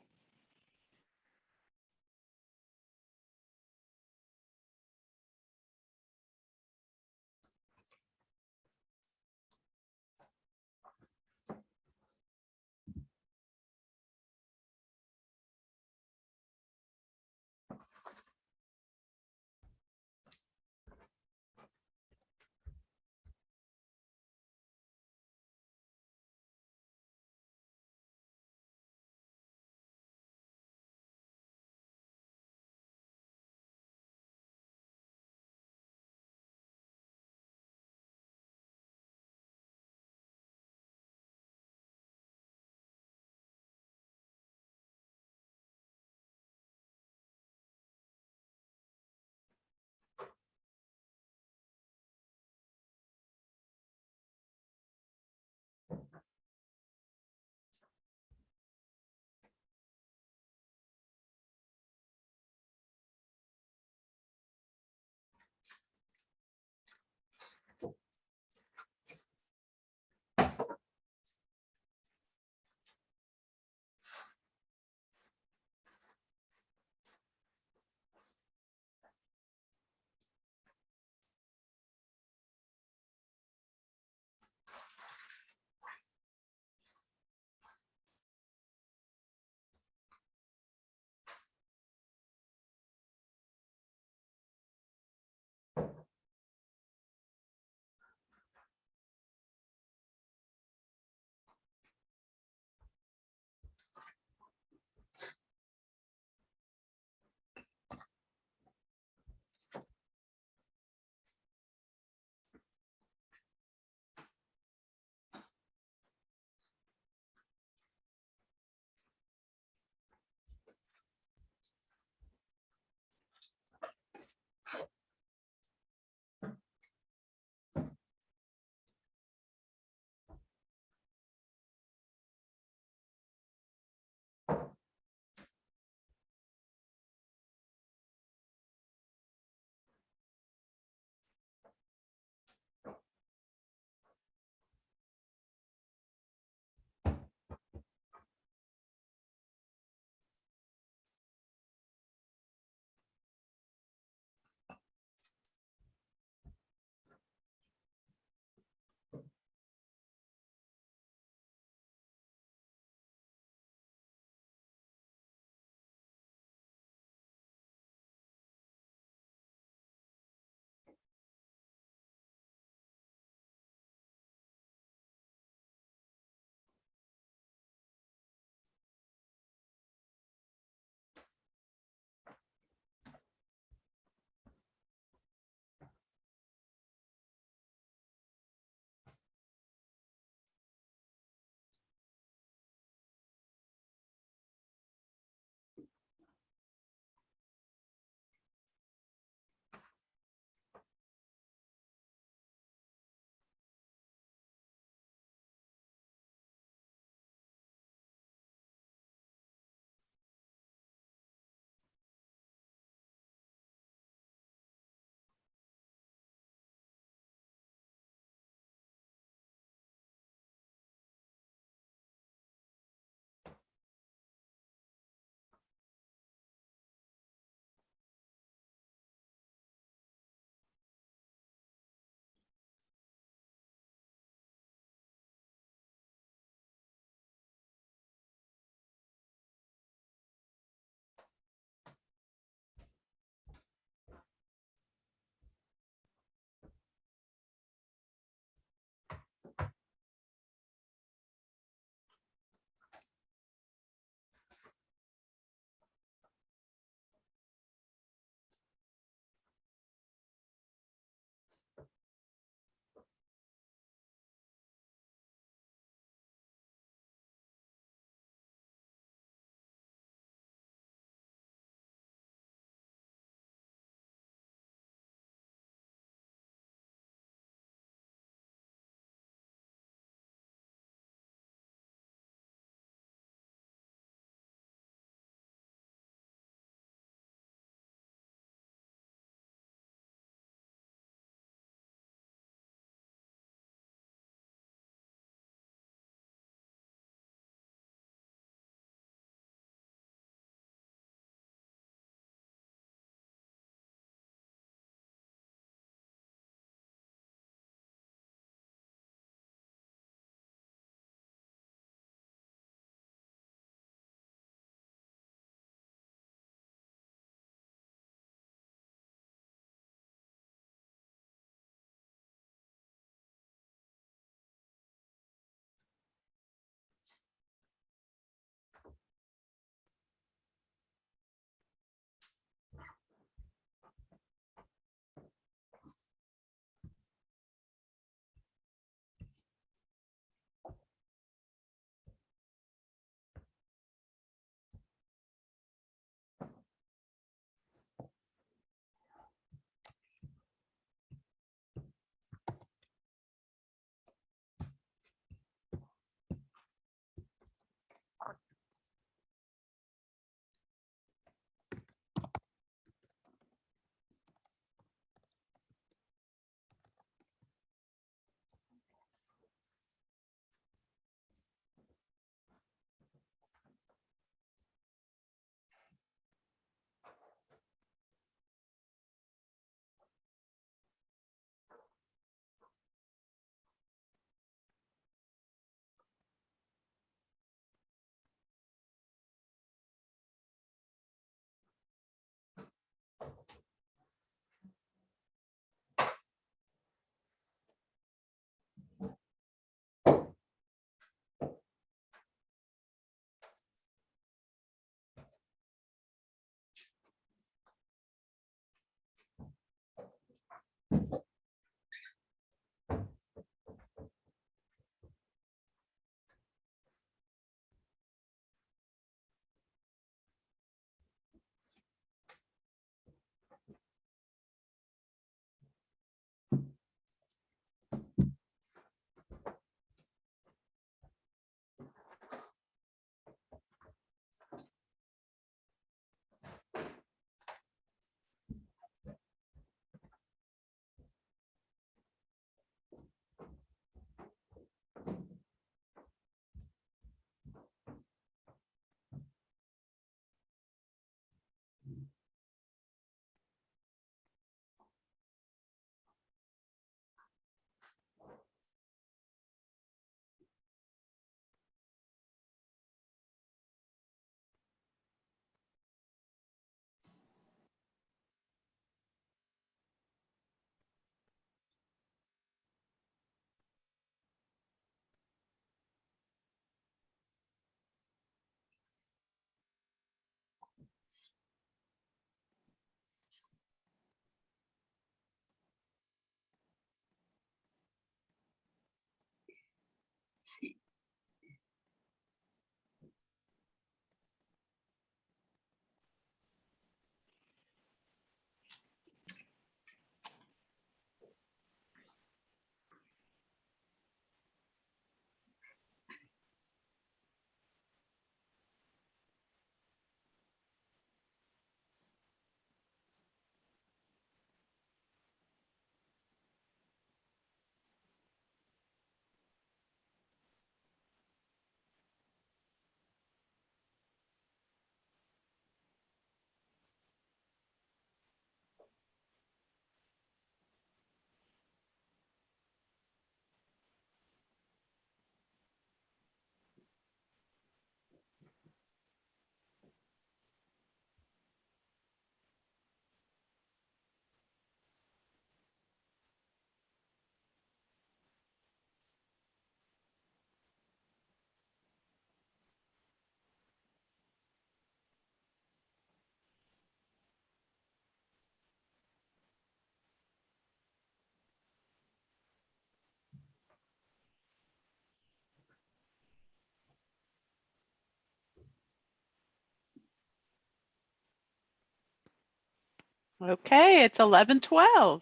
Okay, it's 11:12.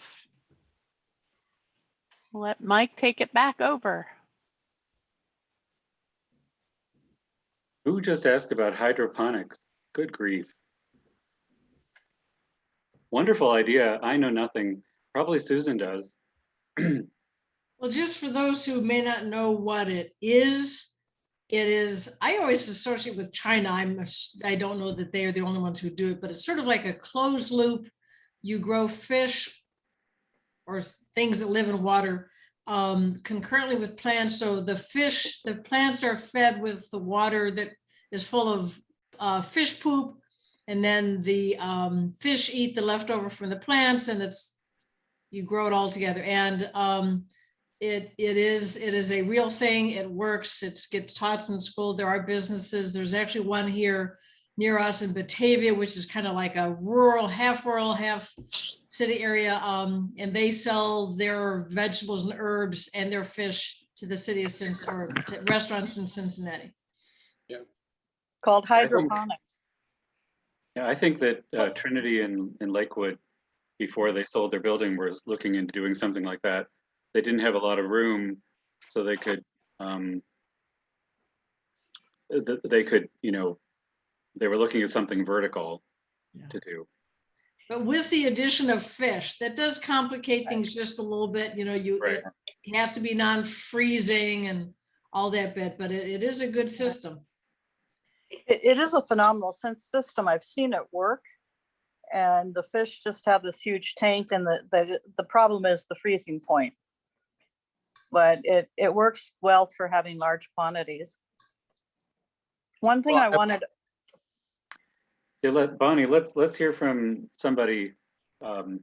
Let Mike take it back over. Who just asked about hydroponics? Good grief. Wonderful idea. I know nothing. Probably Susan does. Well, just for those who may not know what it is, I always associate with China. I don't know that they are the only ones who do it, but it's sort of like a closed loop. You grow fish or things that live in water concurrently with plants. So the plants are fed with the water that is full of fish poop. And then the fish eat the leftover from the plants, and you grow it all together. And it is a real thing. It works. It gets taught in school. There are businesses. There's actually one here near us in Batavia, which is kind of like a rural, half city area. And they sell their vegetables and herbs and their fish to the city of Cincinnati, or to restaurants in Cincinnati. Yeah. Called hydroponics. Yeah, I think that Trinity in Lakewood, before they sold their building, was looking into doing something like that. They didn't have a lot of room, so they could, you know, they were looking at something vertical to do. But with the addition of fish, that does complicate things just a little bit. You know, it has to be non-freezing and all that bit, but it is a good system. It is a phenomenal system. I've seen it work, and the fish just have this huge tank, and the problem is the freezing point. But it works well for having large quantities. One thing I wanted. Yeah, Bonnie, let's hear from somebody new.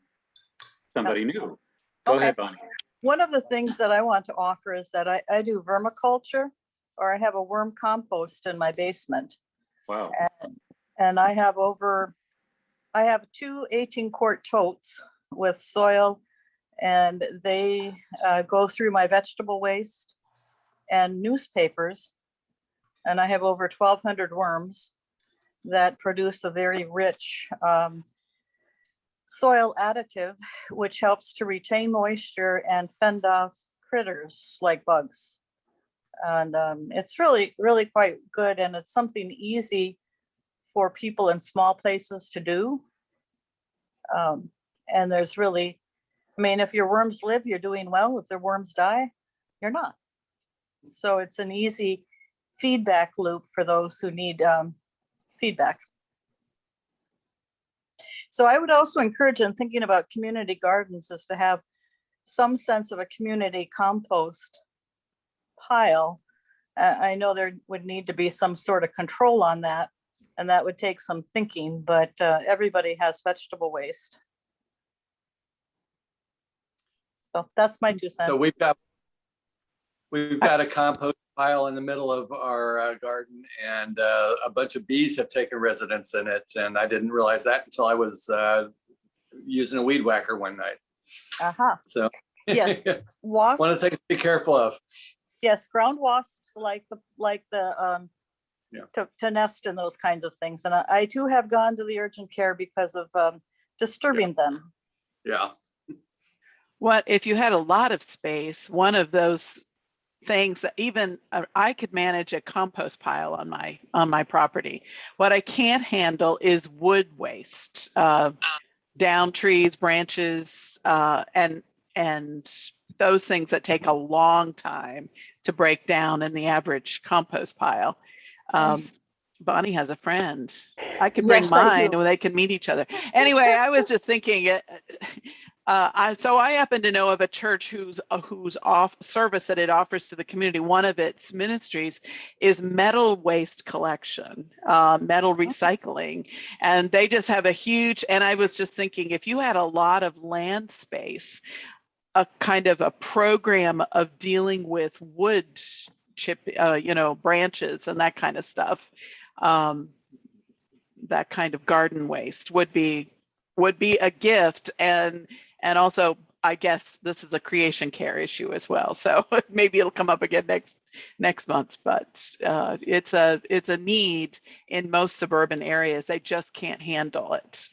Go ahead, Bonnie. One of the things that I want to offer is that I do vermiculture, or I have a worm compost in my basement. Wow. And I have two 18-quart totes with soil, and they go through my vegetable waste and newspapers. And I have over 1,200 worms that produce a very rich soil additive, which helps to retain moisture and fend off critters like bugs. And it's really, really quite good. And it's something easy for people in small places to do. And there's really, I mean, if your worms live, you're doing well. If their worms die, you're not. So it's an easy feedback loop for those who need feedback. So I would also encourage, in thinking about community gardens, is to have some sense of a community compost pile. I know there would need to be some sort of control on that, and that would take some thinking, but everybody has vegetable waste. So that's my 2 cents. So we've got a compost pile in the middle of our garden, and a bunch of bees have taken residence in it. And I didn't realize that until I was using a weed whacker one night. So yes, wasps. One of the things to be careful of. Yes, ground wasps like the to nest in those kinds of things. And I too have gone to the urgent care because of disturbing them. Yeah. What if you had a lot of space? One of those things that even I could manage a compost pile on my property. What I can't handle is wood waste, down trees, branches, and those things that take a long time to break down in the average compost pile. Bonnie has a friend. I could bring mine, or they can meet each other. Anyway, I was just thinking. So I happen to know of a church whose off service that it offers to the community. One of its ministries is metal waste collection, metal recycling, and they just have a huge. And I was just thinking, if you had a lot of land space, a kind of a program of dealing with wood chip, branches and that kind of stuff, that kind of garden waste would be a gift. And also, I guess this is a creation care issue as well. So maybe it'll come up again next month. But it's a need in most suburban areas. They just can't handle it.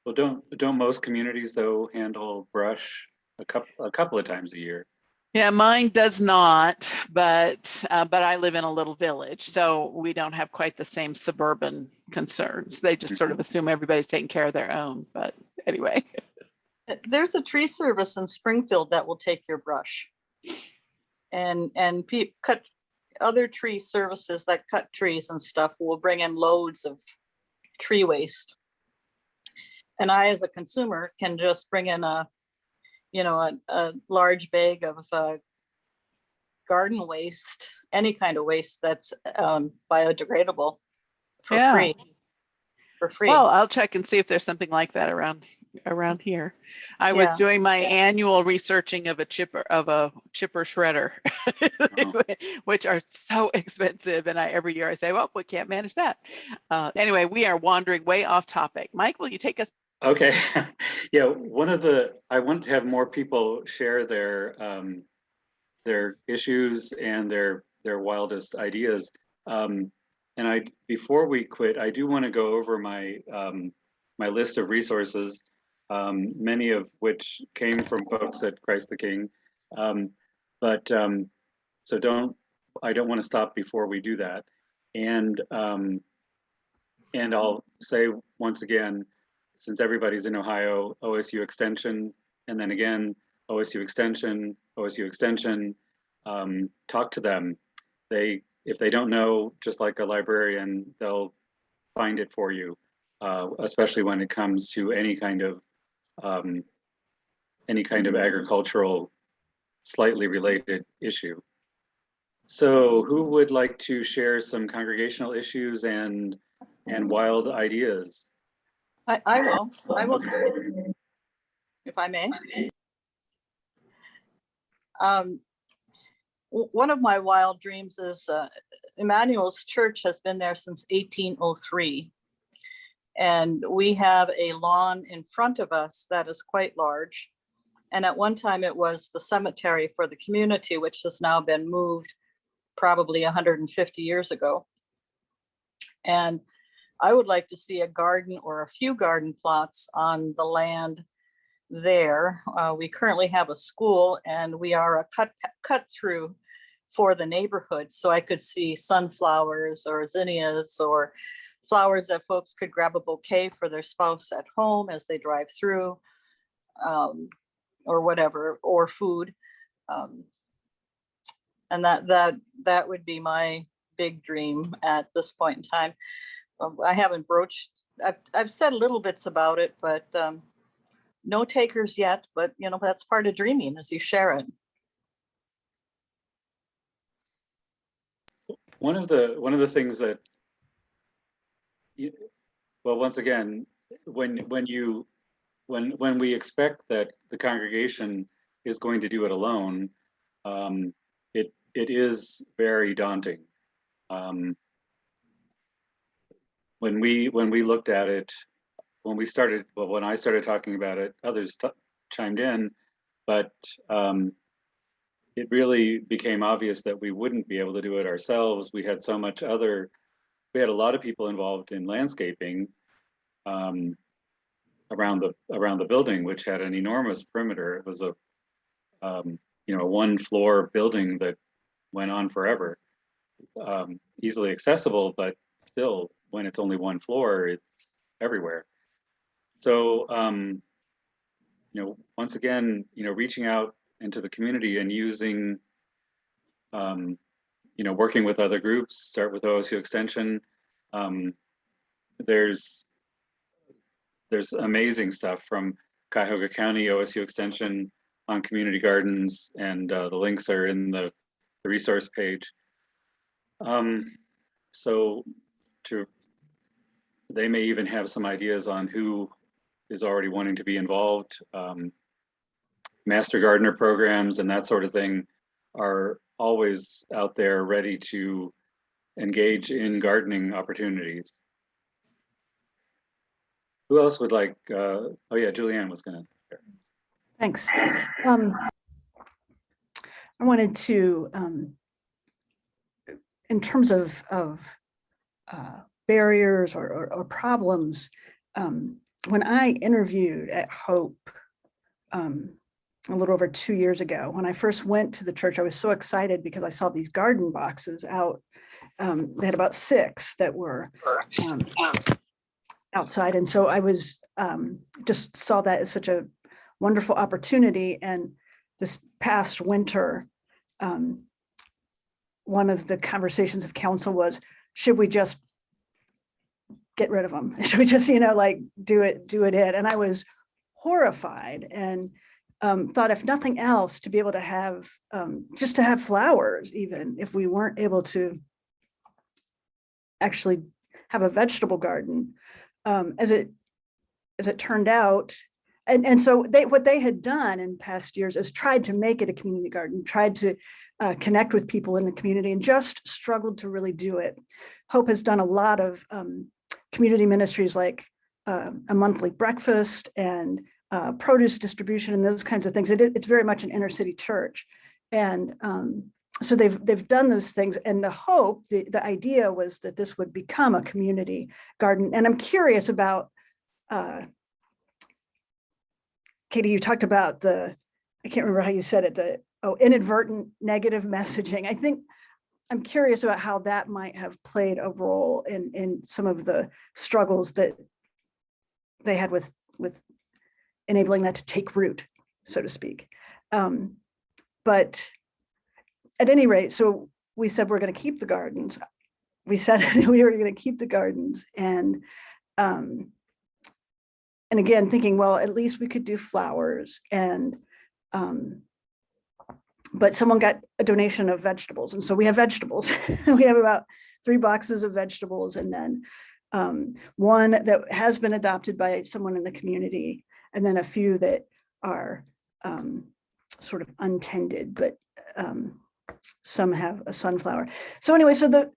Well, don't most communities though handle brush a couple of times a year? Yeah, mine does not, but I live in a little village, so we don't have quite the same suburban concerns. They just sort of assume everybody's taking care of their own, but anyway. There's a tree service in Springfield that will take your brush. And cut other tree services that cut trees and stuff will bring in loads of tree waste. And I, as a consumer, can just bring in a large bag of garden waste, any kind of waste that's biodegradable for free. Well, I'll check and see if there's something like that around here. I was doing my annual researching of a chipper shredder, which are so expensive. And every year I say, well, we can't manage that. Anyway, we are wandering way off topic. Mike, will you take us? Okay. Yeah, I want to have more people share their issues and their wildest ideas. And before we quit, I do want to go over my my list of resources, many of which came from folks at Christ the King. So I don't want to stop before we do that. And I'll say once again, since everybody's in Ohio, OSU Extension, and then again, OSU Extension, talk to them. If they don't know, just like a librarian, they'll find it for you, especially when it comes to any kind of agricultural, slightly related issue. So who would like to share some congregational issues and wild ideas? I will, if I may. One of my wild dreams is Emmanuel's Church has been there since 1803. And we have a lawn in front of us that is quite large. And at one time it was the cemetery for the community, which has now been moved probably 150 years ago. And I would like to see a garden or a few garden plots on the land there. We currently have a school and we are a cut through for the neighborhood. So I could see sunflowers or zinnias or flowers that folks could grab a bouquet for their spouse at home as they drive through, or whatever, or food. And that would be my big dream at this point in time. I haven't broached, I've said little bits about it, but no takers yet, but that's part of dreaming as you share it. One of the things that, well, once again, when we expect that the congregation is going to do it alone, it is very daunting. When we looked at it, when I started talking about it, others chimed in, but it really became obvious that we wouldn't be able to do it ourselves. We had we had a lot of people involved in landscaping around the building, which had an enormous perimeter. It was a one floor building that went on forever, easily accessible, but still, when it's only one floor, it's everywhere. So, once again, reaching out into the community and using, working with other groups, start with OSU Extension. There's amazing stuff from Cuyahoga County, OSU Extension on community gardens, and the links are in the resource page. So they may even have some ideas on who is already wanting to be involved. Master gardener programs and that sort of thing are always out there ready to engage in gardening opportunities. Who else would like, oh yeah, Julianne was gonna. Thanks. I wanted to, in terms of barriers or problems, when I interviewed at Hope a little over 2 years ago, when I first went to the church, I was so excited because I saw these garden boxes out. They had about 6 that were outside. And so I was just saw that as such a wonderful opportunity. And this past winter, one of the conversations of council was, should we just get rid of them? Should we just, like do it in? And I was horrified and thought, if nothing else, to be able to have, just to have flowers, even if we weren't able to actually have a vegetable garden, as it turned out. And so what they had done in past years is tried to make it a community garden, tried to connect with people in the community, and just struggled to really do it. Hope has done a lot of community ministries, like a monthly breakfast and produce distribution and those kinds of things. It's very much an inner city church. And so they've done those things. And the hope, the idea was that this would become a community garden. And I'm curious about, Katie, you talked about I can't remember how you said it, inadvertent negative messaging. I think I'm curious about how that might have played a role in some of the struggles that they had with enabling that to take root, so to speak. But at any rate, so we said we're going to keep the gardens. We said we were going to keep the gardens, and again, thinking, well, at least we could do flowers, and but someone got a donation of vegetables, and so we have vegetables. We have about 3 boxes of vegetables, and then one that has been adopted by someone in the community, and then a few that are sort of untended, but some have a sunflower. So anyway, so the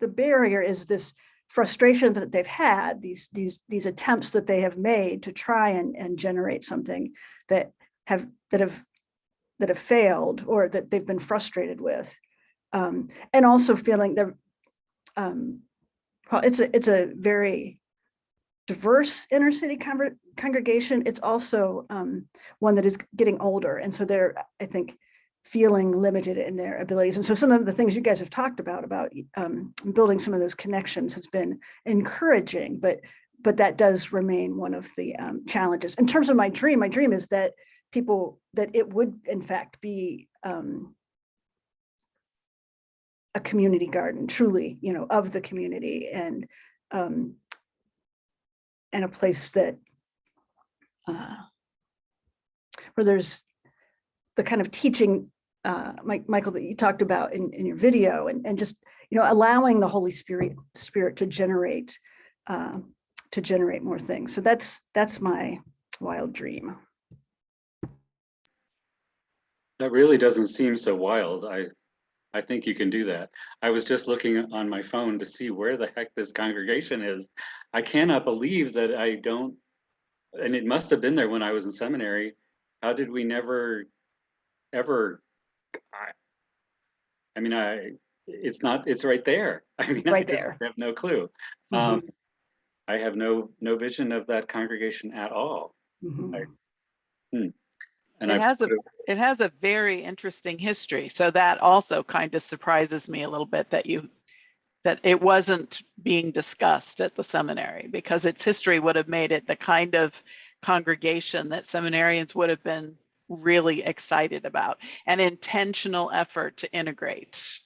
barrier is this frustration that they've had, these attempts that they have made to try and generate something that have failed, or that they've been frustrated with, and also feeling they're it's a very diverse inner city congregation. It's also one that is getting older, and so they're, I think, feeling limited in their abilities. And so some of the things you guys have talked about building some of those connections has been encouraging, but that does remain one of the challenges. In terms of my dream is that it would in fact be a community garden, truly, of the community, and a place that where there's the kind of teaching, Michael, that you talked about in your video, and just allowing the Holy Spirit to generate more things. So that's my wild dream. That really doesn't seem so wild. I think you can do that. I was just looking on my phone to see where the heck this congregation is. I cannot believe that I don't, and it must have been there when I was in seminary. How did we never, ever, it's right there. I mean, right I just there. have no clue. Mm-hmm. I have no vision of that congregation at all. Mm-hmm. And it has a very interesting history. So that also kind of surprises me a little bit that it wasn't being discussed at the seminary, because its history would have made it the kind of congregation that seminarians would have been really excited about, an intentional effort to integrate,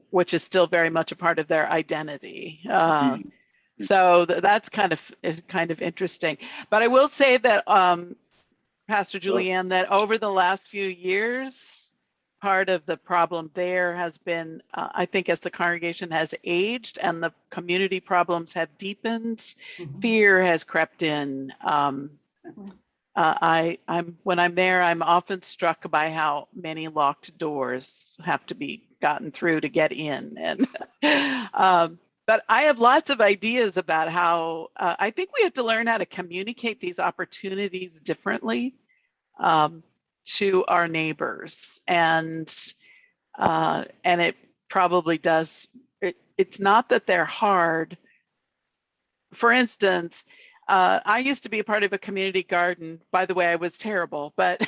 which is still very much a part of their identity. So that's kind of interesting. But I will say that, Pastor Julianne, that over the last few years, part of the problem there has been, I think, as the congregation has aged and the community problems have deepened, fear has crept in. When I'm there, I'm often struck by how many locked doors have to be gotten through to get in. And but I have lots of ideas about how I think we have to learn how to communicate these opportunities differently to our neighbors, and it probably does. It's not that they're hard, for instance, I used to be a part of a community garden. By the way, I was terrible, but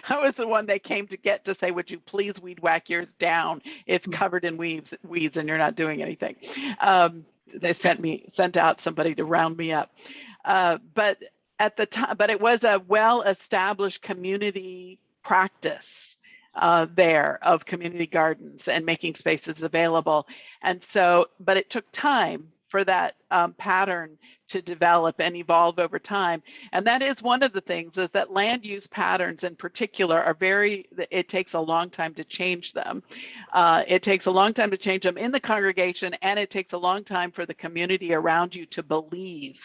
I was the one that came to say, would you please weed whack yours down? It's covered in weeds, and you're not doing anything. They sent out somebody to round me up. But at the time, but it was a well-established community practice there of community gardens and making spaces available. And so, but it took time for that pattern to develop and evolve over time. And that is one of the things, is that land use patterns in particular are it takes a long time to change them. It takes a long time to change them in the congregation, and it takes a long time for the community around you to believe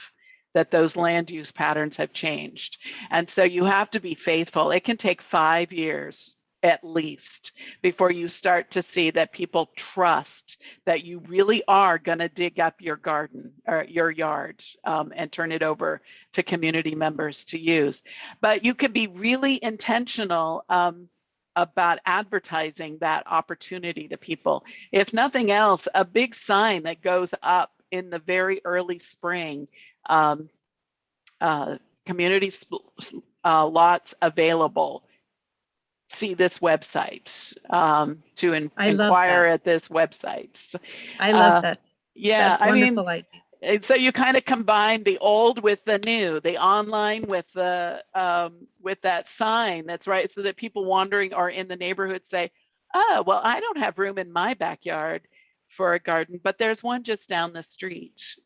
that those land use patterns have changed. And so you have to be faithful. It can take 5 years at least before you start to see that people trust that you really are going to dig up your garden or your yard and turn it over to community members to use. But you can be really intentional about advertising that opportunity to people. If nothing else, a big sign that goes up in the very early spring, community lots available. See this website, to inquire at this website. I love that. Yeah, That's wonderful idea. And so you kind of combine the old with the new, the online with the with that sign that's right, so that people wandering or in the neighborhood say, oh, well, I don't have room in my backyard for a garden, but there's one just down the street.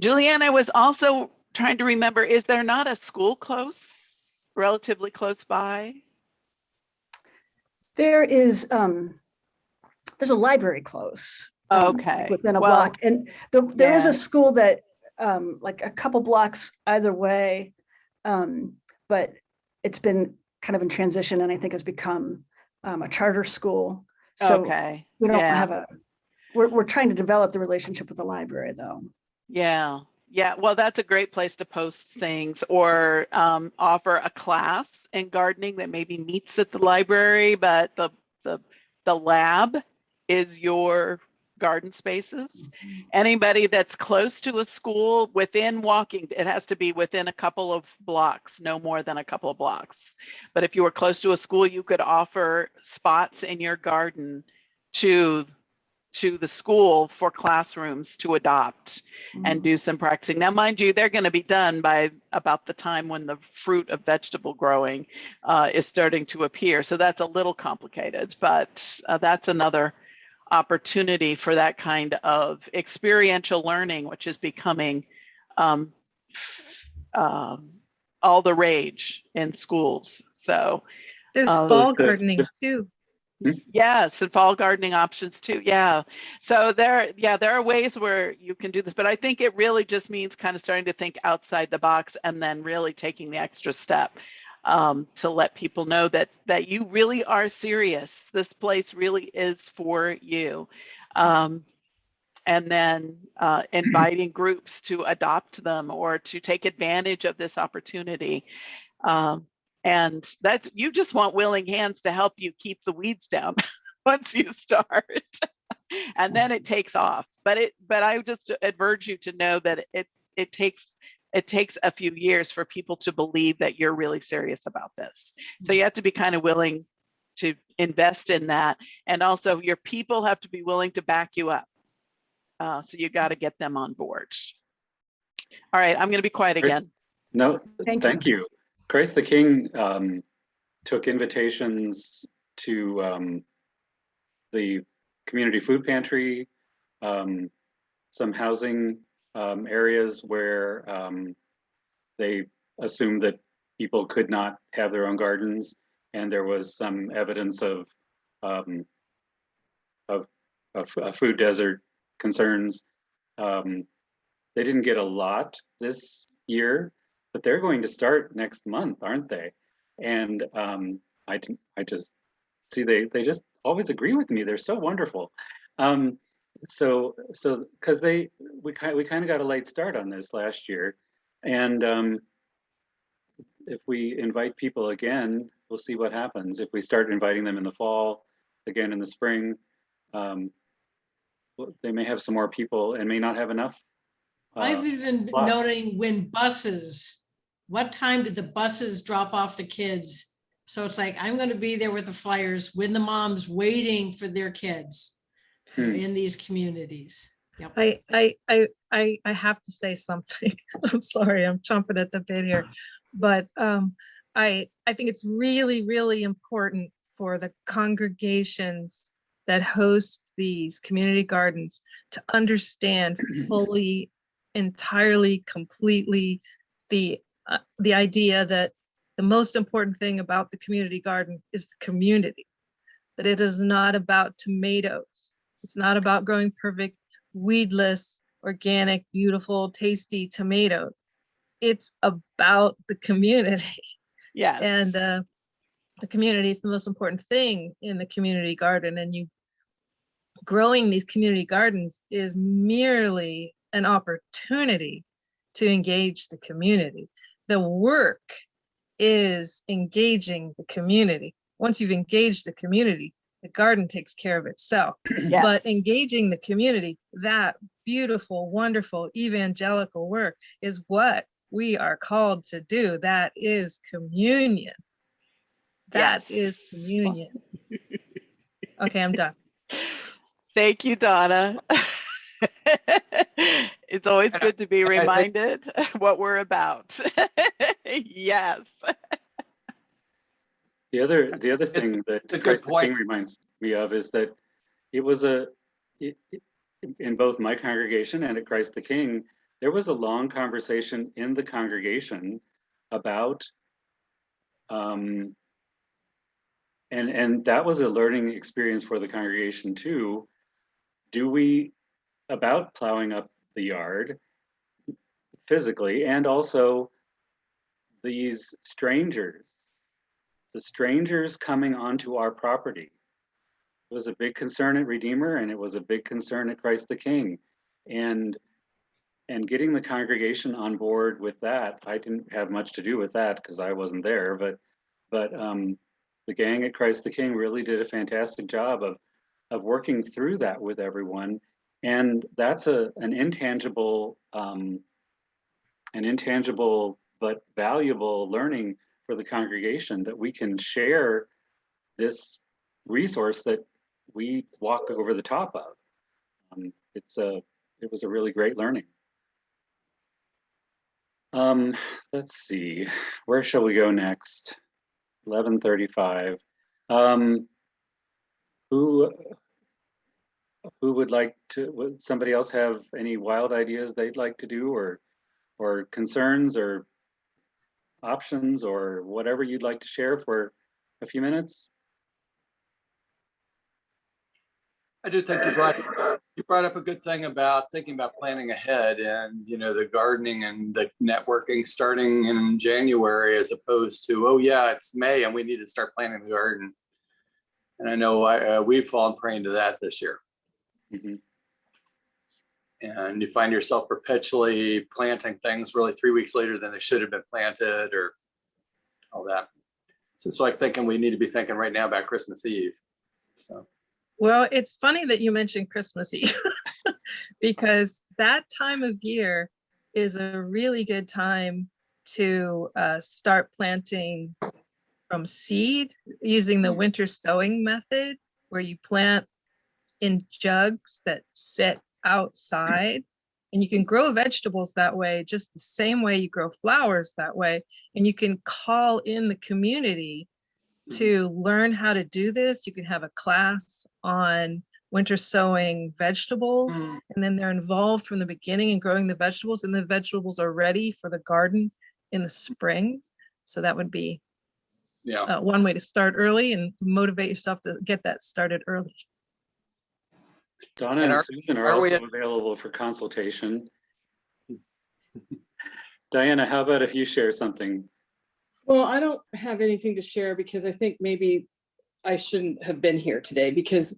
Julianne, I was also trying to remember, is there not a school relatively close by? There is, there's a library close. Okay. Like within a block. And there is a school that, like a couple blocks either way, but it's been kind of in transition, and I think has become a charter school. So we don't have we're trying to develop the relationship with the library though. Yeah. Yeah, well, that's a great place to post things, or offer a class in gardening that maybe meets at the library, but the lab is your garden spaces. Mm-hmm. Anybody that's close to a school, within walking, it has to be within a couple of blocks, no more than a couple of blocks. But if you were close to a school, you could offer spots in your garden to the school for classrooms to adopt and do some practicing. Now, mind you, they're going to be done by about the time when the fruit of vegetable growing is starting to appear. So that's a little complicated, but that's another opportunity for that kind of experiential learning, which is becoming all the rage in schools. So there's fall gardening too. Yes, and fall gardening options too. Yeah. So there are ways where you can do this, but I think it really just means kind of starting to think outside the box, and then really taking the extra step to let people know that you really are serious. This place really is for you. And then inviting groups to adopt them or to take advantage of this opportunity. And that's, you just want willing hands to help you keep the weeds down once you start, and then it takes off. But I just urge you to know that it takes a few years for people to believe that you're really serious about this. So you have to be kind of willing to invest in that, and also your people have to be willing to back you up. So you got to get them on board. All right, I'm going to be quiet again. No, thank you. Christ the King took invitations to the community food pantry, some housing areas where they assumed that people could not have their own gardens, and there was some evidence of food desert concerns. They didn't get a lot this year, but they're going to start next month, aren't they? And I just see they just always agree with me. They're so wonderful. So because we kind of got a late start on this last year, and if we invite people again, we'll see what happens. If we start inviting them in the fall, again in the spring, they may have some more people and may not have enough. I've even plots. noting when buses, what time did the buses drop off the kids? So it's like, I'm going to be there with the flyers when the mom's waiting for their kids in these communities. Yep. I have to say something. I'm sorry, I'm chomping at the bit here, but I think it's really, really important for the congregations that host these community gardens to understand fully, entirely, completely the idea that the most important thing about the community garden is the community, that it is not about tomatoes. It's not about growing perfect, weedless, organic, beautiful, tasty tomatoes. It's about the community. Yes. And the community is the most important thing in the community garden. And you growing these community gardens is merely an opportunity to engage the community. The work is engaging the community. Once you've engaged the community, the garden takes care of itself. Yes. But engaging the community, that beautiful, wonderful evangelical work is what we are called to do. That is communion. That is communion. Okay, I'm done. Thank you, Donna. It's always good to be reminded what we're about. Yes. The other thing that Christ the King reminds me of is that it was in both my congregation and at Christ the King, there was a long conversation in the congregation about, and that was a learning experience for the congregation too. About plowing up the yard physically, and also these strangers, the strangers coming onto our property. It was a big concern at Redeemer, and it was a big concern at Christ the King. And getting the congregation on board with that, I didn't have much to do with that because I wasn't there, but the gang at Christ the King really did a fantastic job of working through that with everyone. And that's an intangible but valuable learning for the congregation, that we can share this resource that we walk over the top of. It was a really great learning. Let's see, where shall we go next? 11:35. Who would like to? Would somebody else have any wild ideas they'd like to do, or concerns, or options, or whatever you'd like to share for a few minutes? I do think you brought up a good thing about thinking about planning ahead, and the gardening and the networking starting in January, as opposed to, oh yeah, it's May and we need to start planting the garden. And I know we've fallen prey to that this year. Mm-hmm. And you find yourself perpetually planting things really 3 weeks later than they should have been planted, or all that. So it's like thinking we need to be thinking right now about Christmas Eve. So. Well, it's funny that you mentioned Christmas Eve because that time of year is a really good time to start planting from seed using the winter sowing method, where you plant in jugs that sit outside, and you can grow vegetables that way, just the same way you grow flowers that way. And you can call in the community to learn how to do this. You can have a class on winter sowing vegetables, and then they're involved from the beginning in growing the vegetables, and the vegetables are ready for the garden in the spring. So that would be one way to start early and motivate yourself to get that started early. Donna and Susan are also available for consultation. Diana, how about if you share something? Well, I don't have anything to share because I think maybe I shouldn't have been here today, because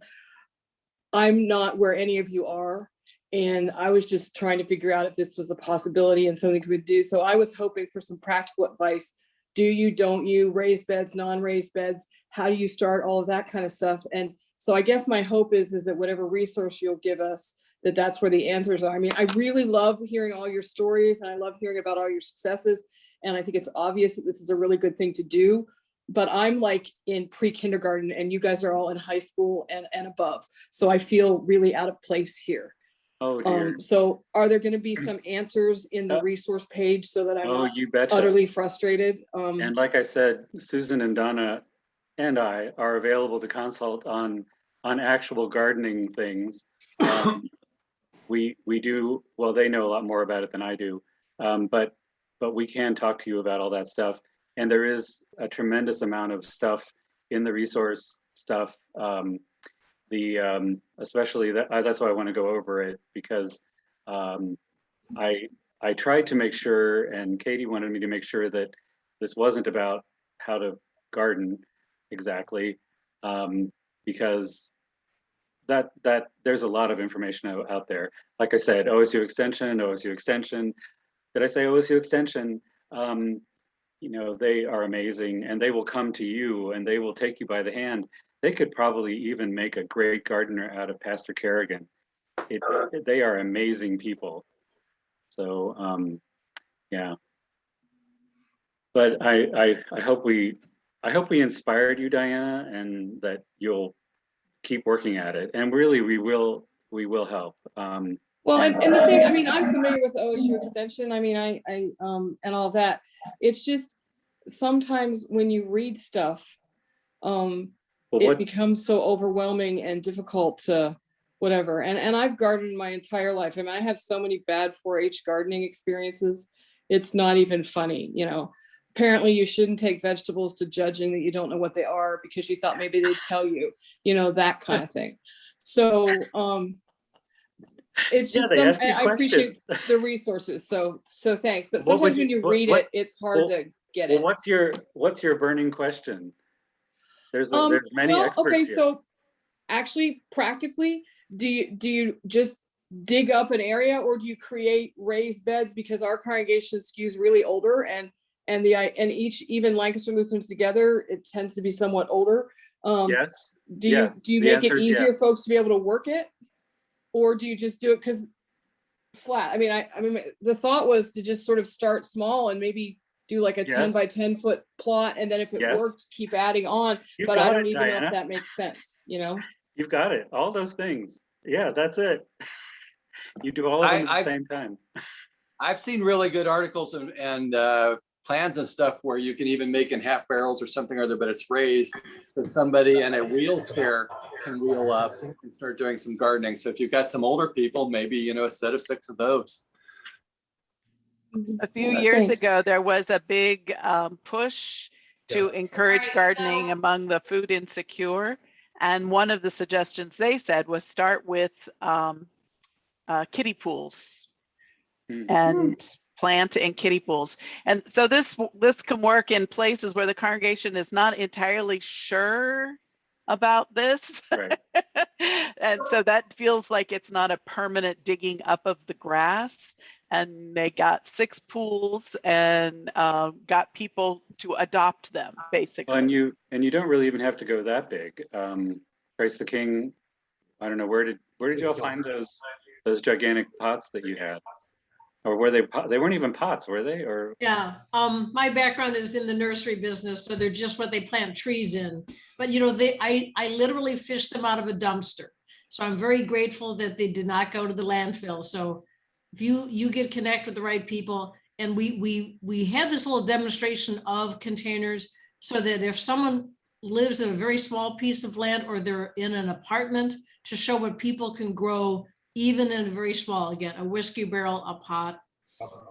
I'm not where any of you are. And I was just trying to figure out if this was a possibility and something we would do. So I was hoping for some practical advice. Do you, don't you, raised beds, non-raised beds? How do you start all of that kind of stuff? And So I guess my hope is that whatever resource you'll give us, that's where the answers are. I mean, I really love hearing all your stories, and I love hearing about all your successes. And I think it's obvious that this is a really good thing to do. But I'm like in pre-kindergarten, and you guys are all in high school and above. So I feel really out of place here. Oh dear. So are there going to be some answers in the resource page so that I'm not You betcha. utterly frustrated? And like I said, Susan and Donna and I are available to consult on actual gardening things. We do, well, they know a lot more about it than I do, but we can talk to you about all that stuff. And there is a tremendous amount of stuff in the resource stuff. Especially that's why I want to go over it, because I tried to make sure, and Katie wanted me to make sure, that this wasn't about how to garden exactly, because that there's a lot of information out there. Like I said, OSU Extension. Did I say OSU Extension? You know, they are amazing, and they will come to you and they will take you by the hand. They could probably even make a great gardener out of Pastor Kerrigan. They are amazing people. So yeah. But I hope we inspired you, Diana, and that you'll keep working at it. And really, we will help. Well, and the thing, I mean, I'm familiar with OSU Extension. I mean, I and all that. It's just sometimes when you read stuff, it becomes so overwhelming and difficult to whatever. And I've gardened my entire life. I mean, I have so many bad 4-H gardening experiences. It's not even funny, you know. Apparently you shouldn't take vegetables to judging that you don't know what they are because you thought maybe they'd tell you, you know, that kind of thing. So it's just I appreciate the resources. So thanks. But sometimes when you read it, it's hard to get it. What's your burning question? There's many experts okay, here. So actually, practically, do you just dig up an area, or do you create raised beds? Because our congregation skews really older, and each, even Lancaster Lutherans together, it tends to be somewhat older. Yes. Do you make it easier folks to be able to work it, or do you just do it because flat? I mean, the thought was to just sort of start small and maybe do like a 10 by 10 foot plot, and then if it worked, keep adding on. But I don't even know if that makes sense, you know? You've got it. All those things. Yeah, that's it. You do all of them at the same time. I've seen really good articles and plans and stuff where you can even make in half barrels or something or other, but it's raised so somebody in a wheelchair can wheel up and start doing some gardening. So if you've got some older people, maybe, you know, a set of 6 of those. A few years ago, there was a big push to encourage gardening among the food insecure. And one of the suggestions they said was start with kiddie pools and plant in kiddie pools. And so this can work in places where the congregation is not entirely sure about this. Right. And so that feels like it's not a permanent digging up of the grass. And they got 6 pools and got people to adopt them, basically. And you don't really even have to go that big. Praise the King. I don't know, where did y'all find those gigantic pots that you had? Or were they weren't even pots, were they? Or yeah, my background is in the nursery business, so they're just what they plant trees in. But you know, I literally fished them out of a dumpster. So I'm very grateful that they did not go to the landfill. So if you get connect with the right people, and we had this little demonstration of containers so that if someone lives in a very small piece of land or they're in an apartment, to show what people can grow even in a very small, again, a whiskey barrel, a pot.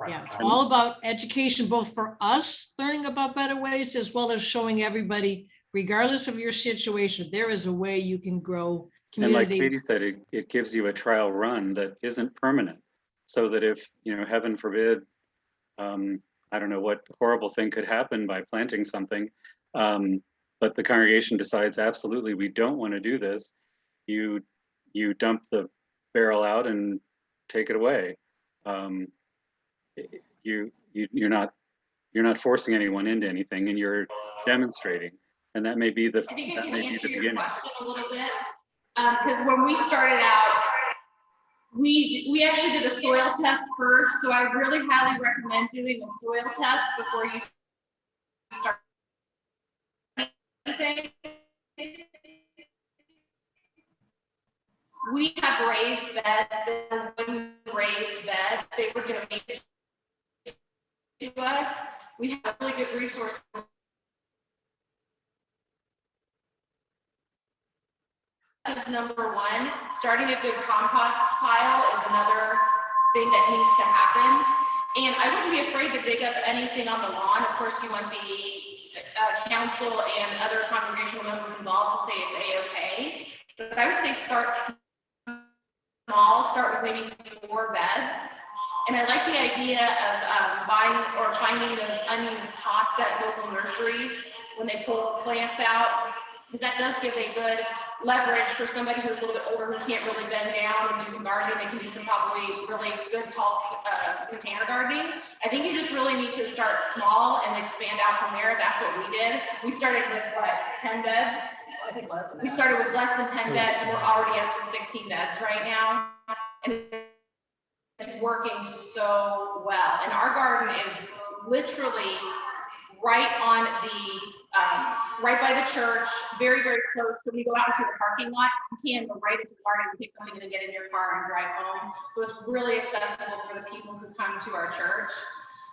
Yeah, it's all about education, both for us learning about better ways, as well as showing everybody, regardless of your situation, there is a way you can grow community. And like Katie said, it gives you a trial run that isn't permanent. So that if, you know, heaven forbid, I don't know what horrible thing could happen by planting something, but the congregation decides absolutely we don't want to do this, you dump the barrel out and take it away. You're not forcing anyone into anything, and you're demonstrating, and that may be the beginning. Question a little bit. Because when we started out, we actually did a soil test first. So I really highly recommend doing a soil test before you start anything. We have raised beds, they're wooden raised beds. They were donated to us. We have really good resources. Is number one. Starting a good compost pile is another thing that needs to happen. And I wouldn't be afraid to dig up anything on the lawn. Of course, you want the council and other congregational members involved to say it's A-okay. But I would say start small, start with maybe 4 beds. And I like the idea of buying or finding those unused pots at local nurseries when they pull plants out, because that does give a good leverage for somebody who's a little bit older who can't really bend down and do some gardening. They can do some probably really good tall container gardening. I think you just really need to start small and expand out from there. That's what we did. We started with what, 10 beds? I think less than that. We started with less than 10 beds, and we're already up to 16 beds right now. And it's working so well. And our garden is literally right on the, right by the church, very, very close. So when you go out into the parking lot, you can go right into the garden and pick something and then get in your car and drive home. So it's really accessible for the people who come to our church.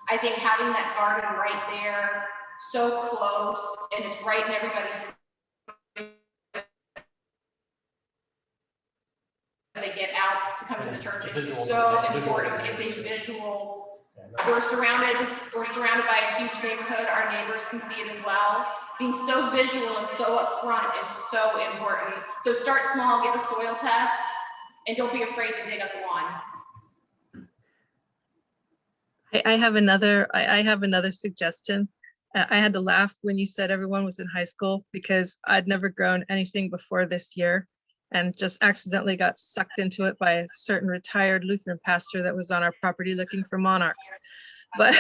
I think having that garden right there, so close, and it's right in everybody's they get out to come to the church is so important. It's a visual. We're surrounded by a huge neighborhood. Our neighbors can see it as well. Being so visual and so upfront is so important. So start small, get a soil test, and don't be afraid to dig up the lawn. I have another suggestion. I had to laugh when you said everyone was in high school, because I'd never grown anything before this year, and just accidentally got sucked into it by a certain retired Lutheran pastor that was on our property looking for monarchs. But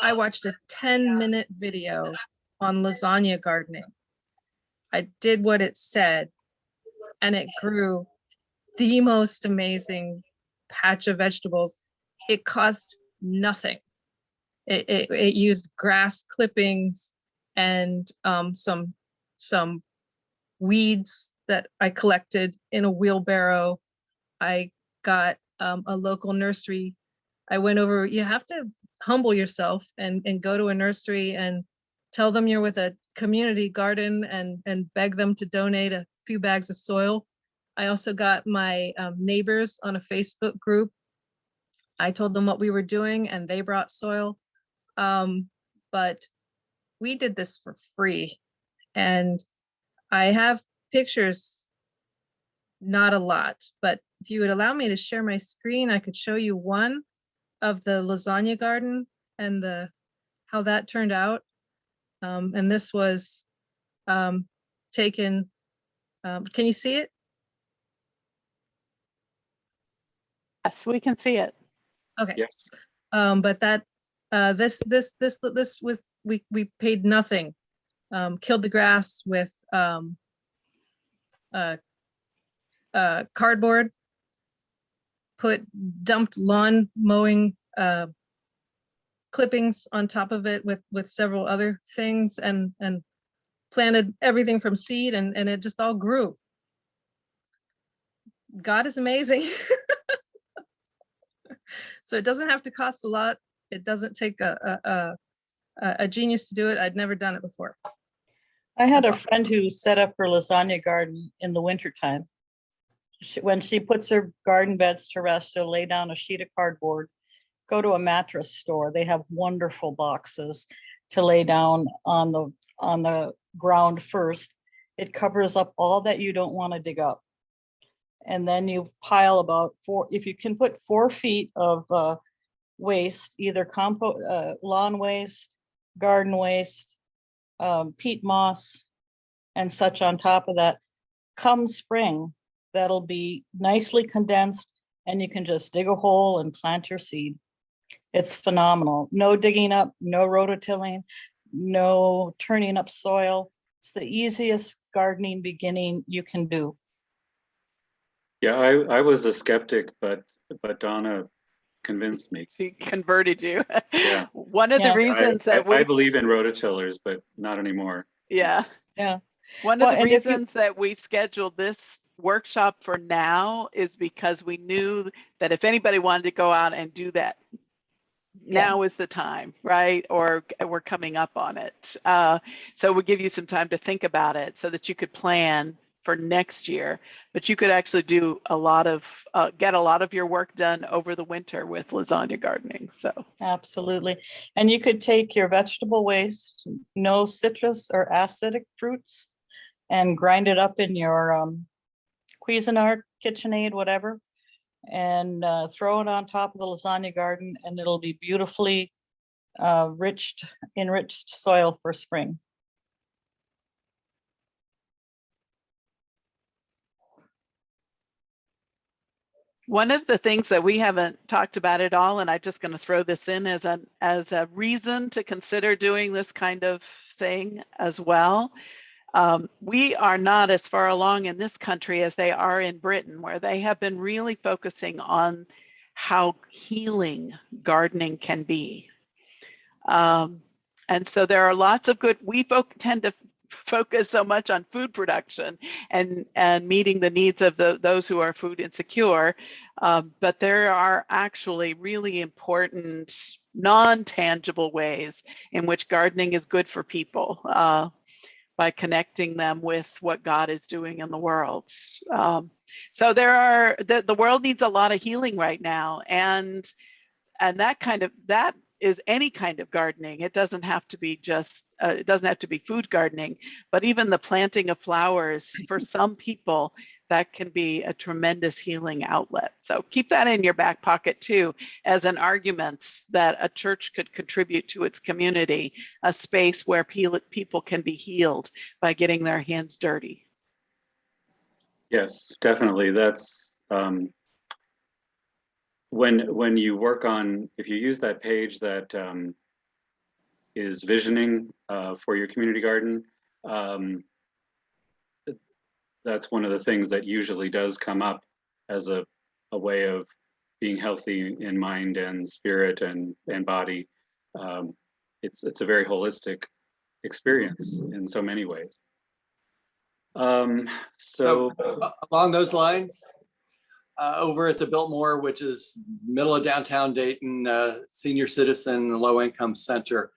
I watched a 10-minute video on lasagna gardening. I did what it said, and it grew the most amazing patch of vegetables. It cost nothing. It used grass clippings and some weeds that I collected in a wheelbarrow. I got a local nursery. I went over, you have to humble yourself and go to a nursery and tell them you're with a community garden and beg them to donate a few bags of soil. I also got my neighbors on a Facebook group. I told them what we were doing and they brought soil. But we did this for free. And I have pictures, not a lot, but if you would allow me to share my screen, I could show you one of the lasagna garden and how that turned out. And this was taken, can you see it? Yes, we can see it. Okay. Yes. But that this was we paid nothing. Killed the grass with cardboard, dumped lawn mowing clippings on top of it with several other things, and planted everything from seed, and it just all grew. God is amazing. So it doesn't have to cost a lot. It doesn't take a genius to do it. I'd never done it before. I had a friend who set up her lasagna garden in the wintertime. When she puts her garden beds to rest, she'll lay down a sheet of cardboard, go to a mattress store. They have wonderful boxes to lay down on the ground first. It covers up all that you don't want to dig up. And then you pile about if you can put 4 feet of waste, either lawn waste, garden waste, peat moss, and such on top of that. Come spring, that'll be nicely condensed, and you can just dig a hole and plant your seed. It's phenomenal. No digging up, no rototilling, no turning up soil. It's the easiest gardening beginning you can do. Yeah, I was a skeptic, but Donna convinced me. She converted you. Yeah. One of the Yeah. reasons that I we, believe in rototillers, but not anymore. yeah. Yeah. One Well, of the and if you- reasons that we scheduled this workshop for now is because we knew that if anybody wanted to go out and do that, now is the time, right? Or we're coming up on it. So we'll give you some time to think about it so that you could plan for next year, but you could actually do a lot of, get a lot of your work done over the winter with lasagna gardening. So Absolutely. And you could take your vegetable waste, no citrus or acidic fruits, and grind it up in your Cuisinart, KitchenAid, whatever, and throw it on top of the lasagna garden, and it'll be beautifully enriched soil for spring. one of the things that we haven't talked about at all, and I'm just going to throw this in as a reason to consider doing this kind of thing as well. We are not as far along in this country as they are in Britain, where they have been really focusing on how healing gardening can be. And so there are lots of good, we tend to focus so much on food production and meeting the needs of those who are food insecure. But there are actually really important non-tangible ways in which gardening is good for people by connecting them with what God is doing in the world. So the world needs a lot of healing right now, and that is any kind of gardening. It doesn't have to be just, it doesn't have to be food gardening, but even the planting of flowers, for some people, that can be a tremendous healing outlet. So keep that in your back pocket too, as an argument that a church could contribute to its community, a space where people can be healed by getting their hands dirty. Yes, definitely. That's when you work on, if you use that page that is visioning for your community garden, that's one of the things that usually does come up as a way of being healthy in mind and spirit and body. It's a very holistic experience in so many ways. So along those lines, over at the Biltmore, which is middle of downtown Dayton, senior citizen low income center,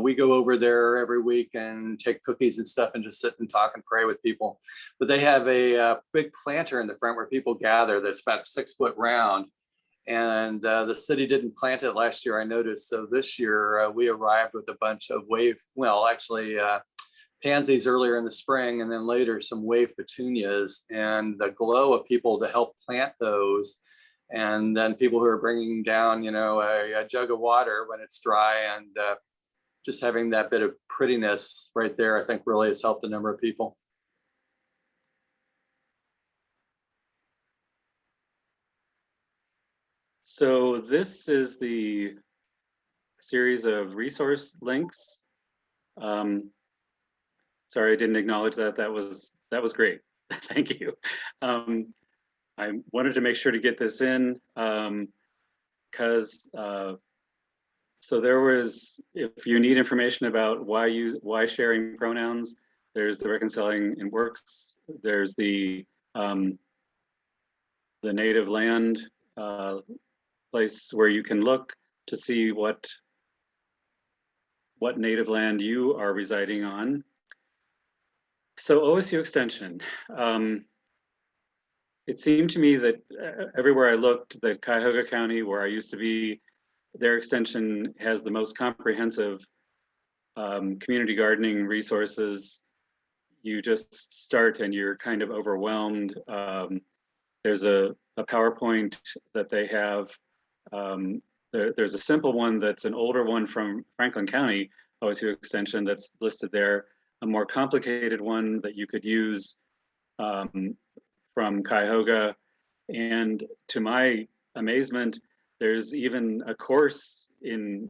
we go over there every week and take cookies and stuff and just sit and talk and pray with people. But they have a big planter in the front where people gather that's about 6 foot round. And the city didn't plant it last year, I noticed. So this year we arrived with a bunch of pansies earlier in the spring, and then later some wave petunias, and the glow of people to help plant those. And then people who are bringing down, a jug of water when it's dry, and just having that bit of prettiness right there, I think really has helped a number of people. So this is the series of resource links. Sorry, I didn't acknowledge that. That was great. Thank you. I wanted to make sure to get this in because so there was, if you need information about why sharing pronouns, there's the Reconciling in Works. There's the native land place where you can look to see what native land you are residing on. So OSU Extension, it seemed to me that everywhere I looked, that Cuyahoga County, where I used to be, their extension has the most comprehensive community gardening resources. You just start and you're kind of overwhelmed. There's a PowerPoint that they have. There's a simple one that's an older one from Franklin County OSU Extension that's listed there. A more complicated one that you could use from Cuyahoga. And to my amazement, there's even a course in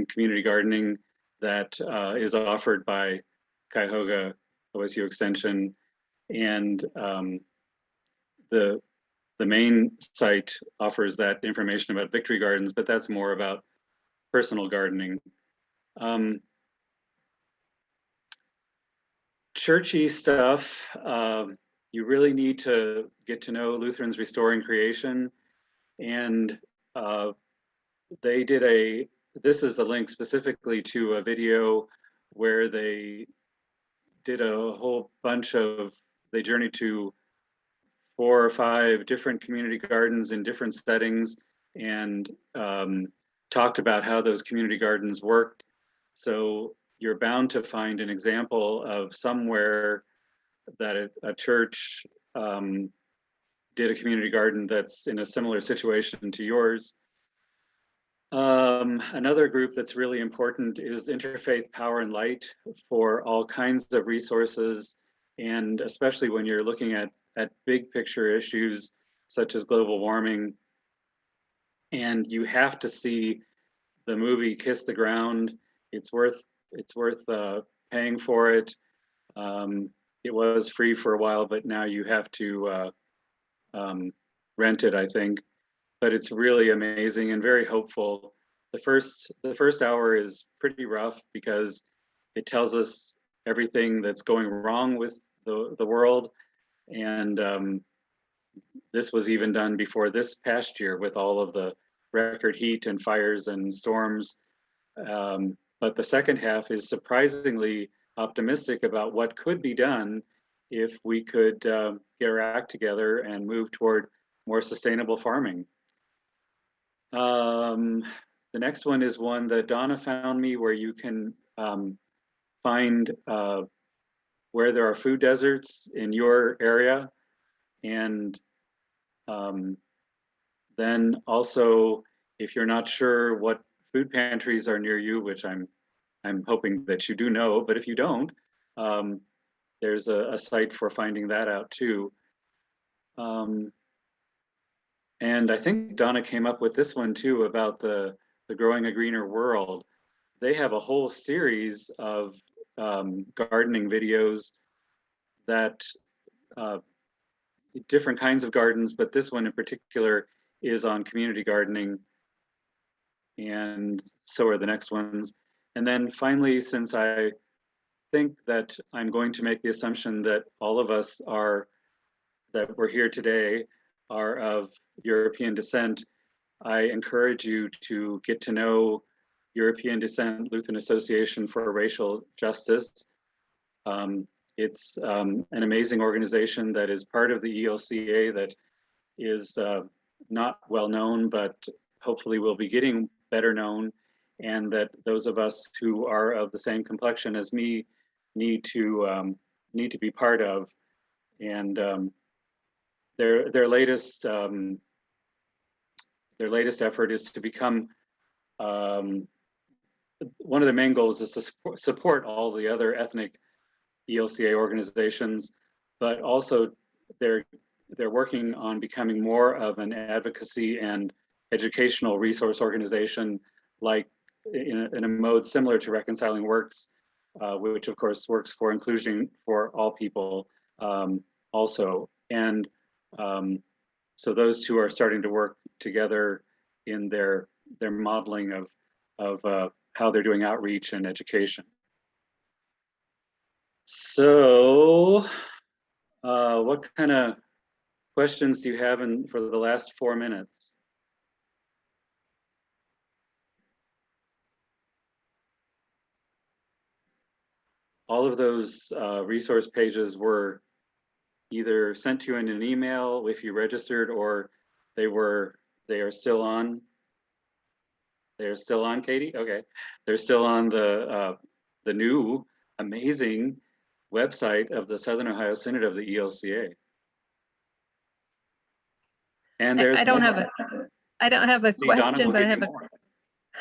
community gardening that is offered by Cuyahoga OSU Extension, and the main site offers that information about Victory Gardens, but that's more about personal gardening. Churchy stuff, you really need to get to know Lutherans Restoring Creation, and they did this is a link specifically to a video where they did a whole bunch of, they journeyed to 4 or 5 different community gardens in different settings, and talked about how those community gardens worked. So you're bound to find an example of somewhere that a church did a community garden that's in a similar situation to yours. Another group that's really important is Interfaith Power and Light, for all kinds of resources, and especially when you're looking at big picture issues such as global warming. And you have to see the movie Kiss the Ground. It's worth paying for it. It was free for a while, but now you have to rent it, I think. But it's really amazing and very hopeful. The first hour is pretty rough because it tells us everything that's going wrong with the world. And this was even done before this past year with all of the record heat and fires and storms. But the second half is surprisingly optimistic about what could be done if we could get our act together and move toward more sustainable farming. The next one is one that Donna found me, where you can find where there are food deserts in your area, and then also, if you're not sure what food pantries are near you, which I'm hoping that you do know, but if you don't, there's a site for finding that out too. And I think Donna came up with this one too, about the Growing a Greener World. They have a whole series of gardening videos that different kinds of gardens, but this one in particular is on community gardening, and so are the next ones. And then finally, since I think that I'm going to make the assumption that all of us that we're here today are of European descent, I encourage you to get to know European Descent Lutheran Association for Racial Justice. It's an amazing organization that is part of the ELCA that is not well known, but hopefully will be getting better known, and that those of us who are of the same complexion as me need to be part of. And their latest effort is to become, one of their main goals is to support all the other ethnic ELCA organizations, but also they're working on becoming more of an advocacy and educational resource organization, like in a mode similar to Reconciling Works, which of course works for inclusion for all people also. And so those two are starting to work together in their modeling of how they're doing outreach and education. So what kind of questions do you have for the last 4 minutes? All of those resource pages were either sent to you in an email if you registered, or they are still on. They're still on, Katie? Okay. They're still on the new amazing website of the Southern Ohio Synod of the ELCA. And there's I don't have a See, Donna question, will but give you more.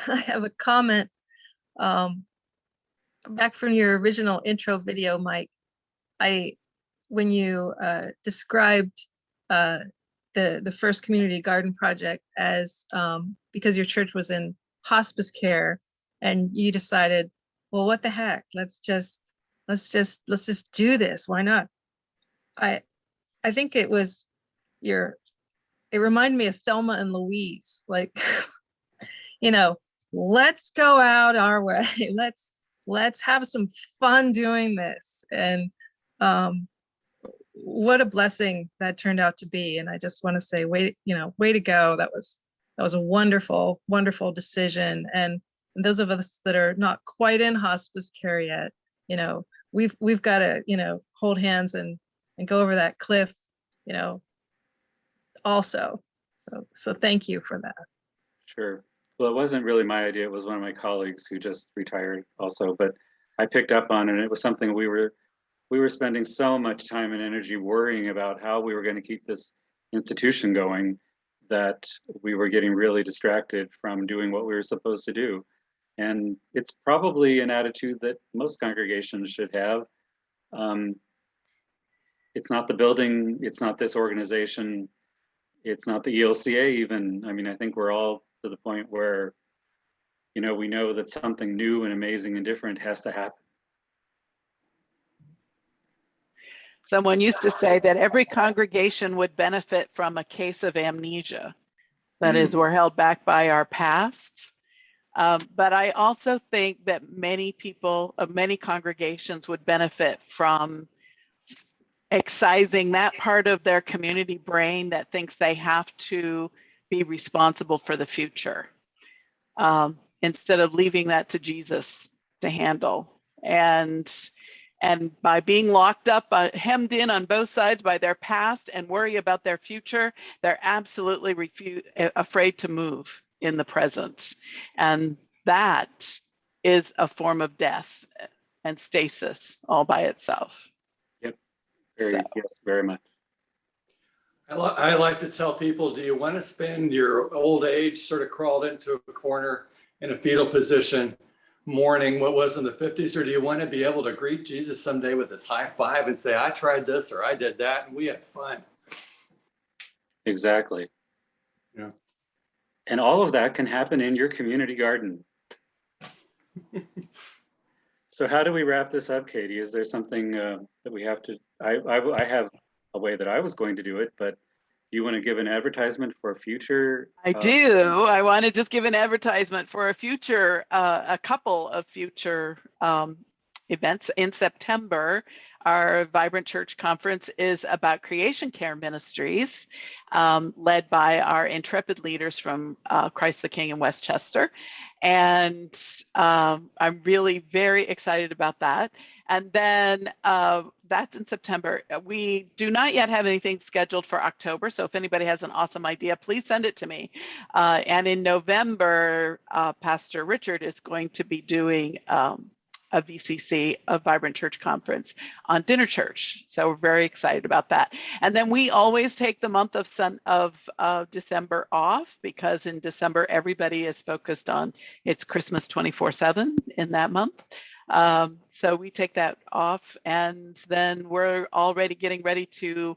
I have a comment. Back from your original intro video, Mike, when you described the first community garden project as because your church was in hospice care, and you decided, well, what the heck, let's just let's just do this. Why not? I think it reminded me of Thelma and Louise, like, let's go out our way. Let's have some fun doing this. And what a blessing that turned out to be. And I just want to say, way to go. That was a wonderful, wonderful decision. And those of us that are not quite in hospice care yet, we've got to, hold hands and go over that cliff, also. So thank you for that. Sure. Well, it wasn't really my idea. It was one of my colleagues who just retired also, but I picked up on it. And it was something we were spending so much time and energy worrying about how we were going to keep this institution going that we were getting really distracted from doing what we were supposed to do. And it's probably an attitude that most congregations should have. It's not the building, it's not this organization, it's not the ELCA even. I mean, I think we're all to the point where, we know that something new and amazing and different has to happen. Someone used to say that every congregation would benefit from a case of amnesia. That is, we're held back by our past. But I also think that many people of many congregations would benefit from excising that part of their community brain that thinks they have to be responsible for the future, instead of leaving that to Jesus to handle. And by being locked up, hemmed in on both sides by their past and worry about their future, they're absolutely afraid to move in the present. And that is a form of death and stasis all by itself. Yep. Yes, very much. I like to tell people, do you want to spend your old age sort of crawled into a corner in a fetal position, mourning what was in the 50s, or do you want to be able to greet Jesus someday with his high five and say, I tried this or I did that and we had fun? Exactly. Yeah. And all of that can happen in your community garden. So how do we wrap this up, Katie? Is there something that we have to, I have a way that I was going to do it, but do you want to give an advertisement for a future? I do. I want to just give an advertisement for a couple of future events in September. Our Vibrant Church Conference is about creation care ministries, led by our intrepid leaders from Christ the King in Westchester. And I'm really very excited about that. And then that's in September. We do not yet have anything scheduled for October. So if anybody has an awesome idea, please send it to me. And in November, Pastor Richard is going to be doing a VCC, a Vibrant Church Conference on Dinner Church. So we're very excited about that. And then we always take the month of December off, because in December, everybody is focused on it's Christmas 24/7 in that month. So we take that off, and then we're already getting ready to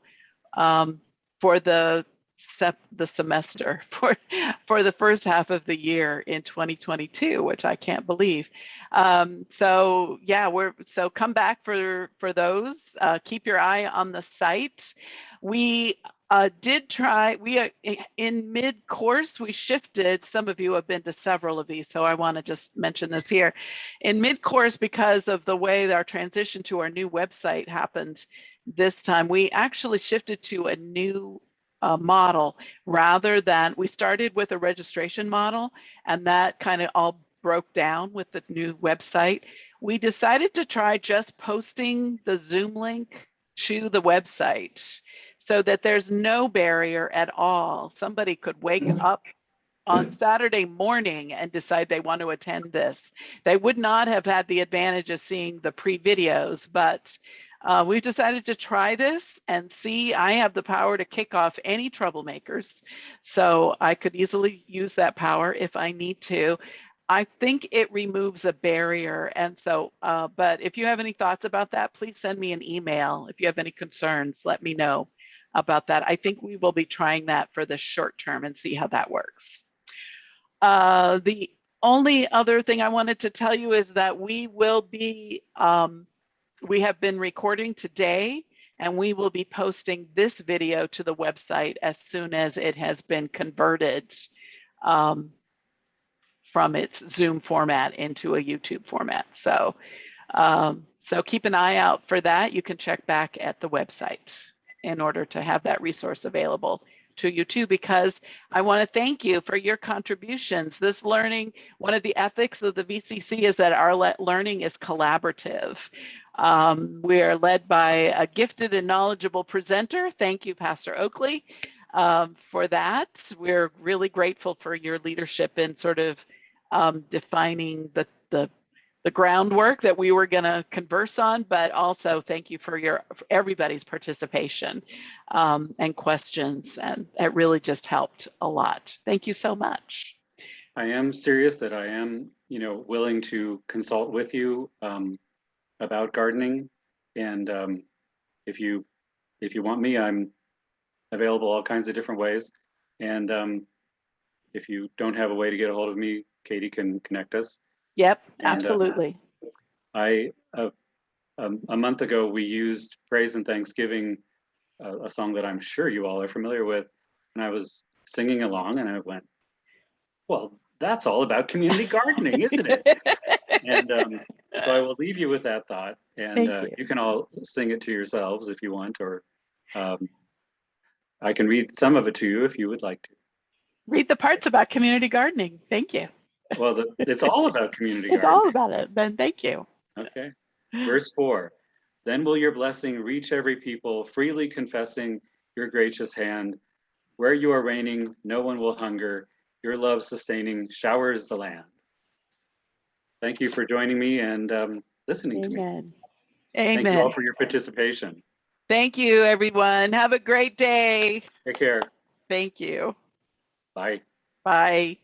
for the semester for the first half of the year in 2022, which I can't believe. So yeah, so come back for those. Keep your eye on the site. We did try, in mid-course, we shifted. Some of you have been to several of these, so I want to just mention this here. In mid-course, because of the way our transition to our new website happened this time, we actually shifted to a new model, rather than, we started with a registration model, and that kind of all broke down with the new website. We decided to try just posting the Zoom link to the website so that there's no barrier at all. Somebody could wake up on Saturday morning and decide they want to attend this. They would not have had the advantage of seeing the pre-videos, but we've decided to try this and see. I have the power to kick off any troublemakers, so I could easily use that power if I need to. I think it removes a barrier. And so, but if you have any thoughts about that, please send me an email. If you have any concerns, let me know about that. I think we will be trying that for the short term and see how that works. The only other thing I wanted to tell you is that we will be we have been recording today, and we will be posting this video to the website as soon as it has been converted from its Zoom format into a YouTube format. So, so keep an eye out for that. You can check back at the website in order to have that resource available to you too, because I want to thank you for your contributions. This learning, one of the ethics of the VCC is that our learning is collaborative. We are led by a gifted and knowledgeable presenter. Thank you, Pastor Oakley, for that. We're really grateful for your leadership in sort of defining the groundwork that we were going to converse on, but also thank you for everybody's participation and questions, and it really just helped a lot. Thank you so much. I am serious that I am, willing to consult with you about gardening, and if you want me, I'm available all kinds of different ways. And if you don't have a way to get a hold of me, Katie can connect us. Yep, And, absolutely. A month ago, we used Praise and Thanksgiving, a song that I'm sure you all are familiar with, and I was singing along, and I went, well, that's all about community gardening, isn't it? And so I will leave you with that thought, and you can all sing it to yourselves if you want, or I can read some of it to you if you would like to. Read the parts about community gardening. Thank you. Well, it's all about community It's gardening. all about it. Then thank you. Okay. Verse 4. Then will your blessing reach every people, freely confessing your gracious hand. Where you are reigning, no one will hunger. Your love sustaining showers the land. Thank you for joining me and listening to me. Amen. Thank you all Amen. for your participation. Thank you, everyone. Have a great day. Take care. Thank you. Bye. Bye.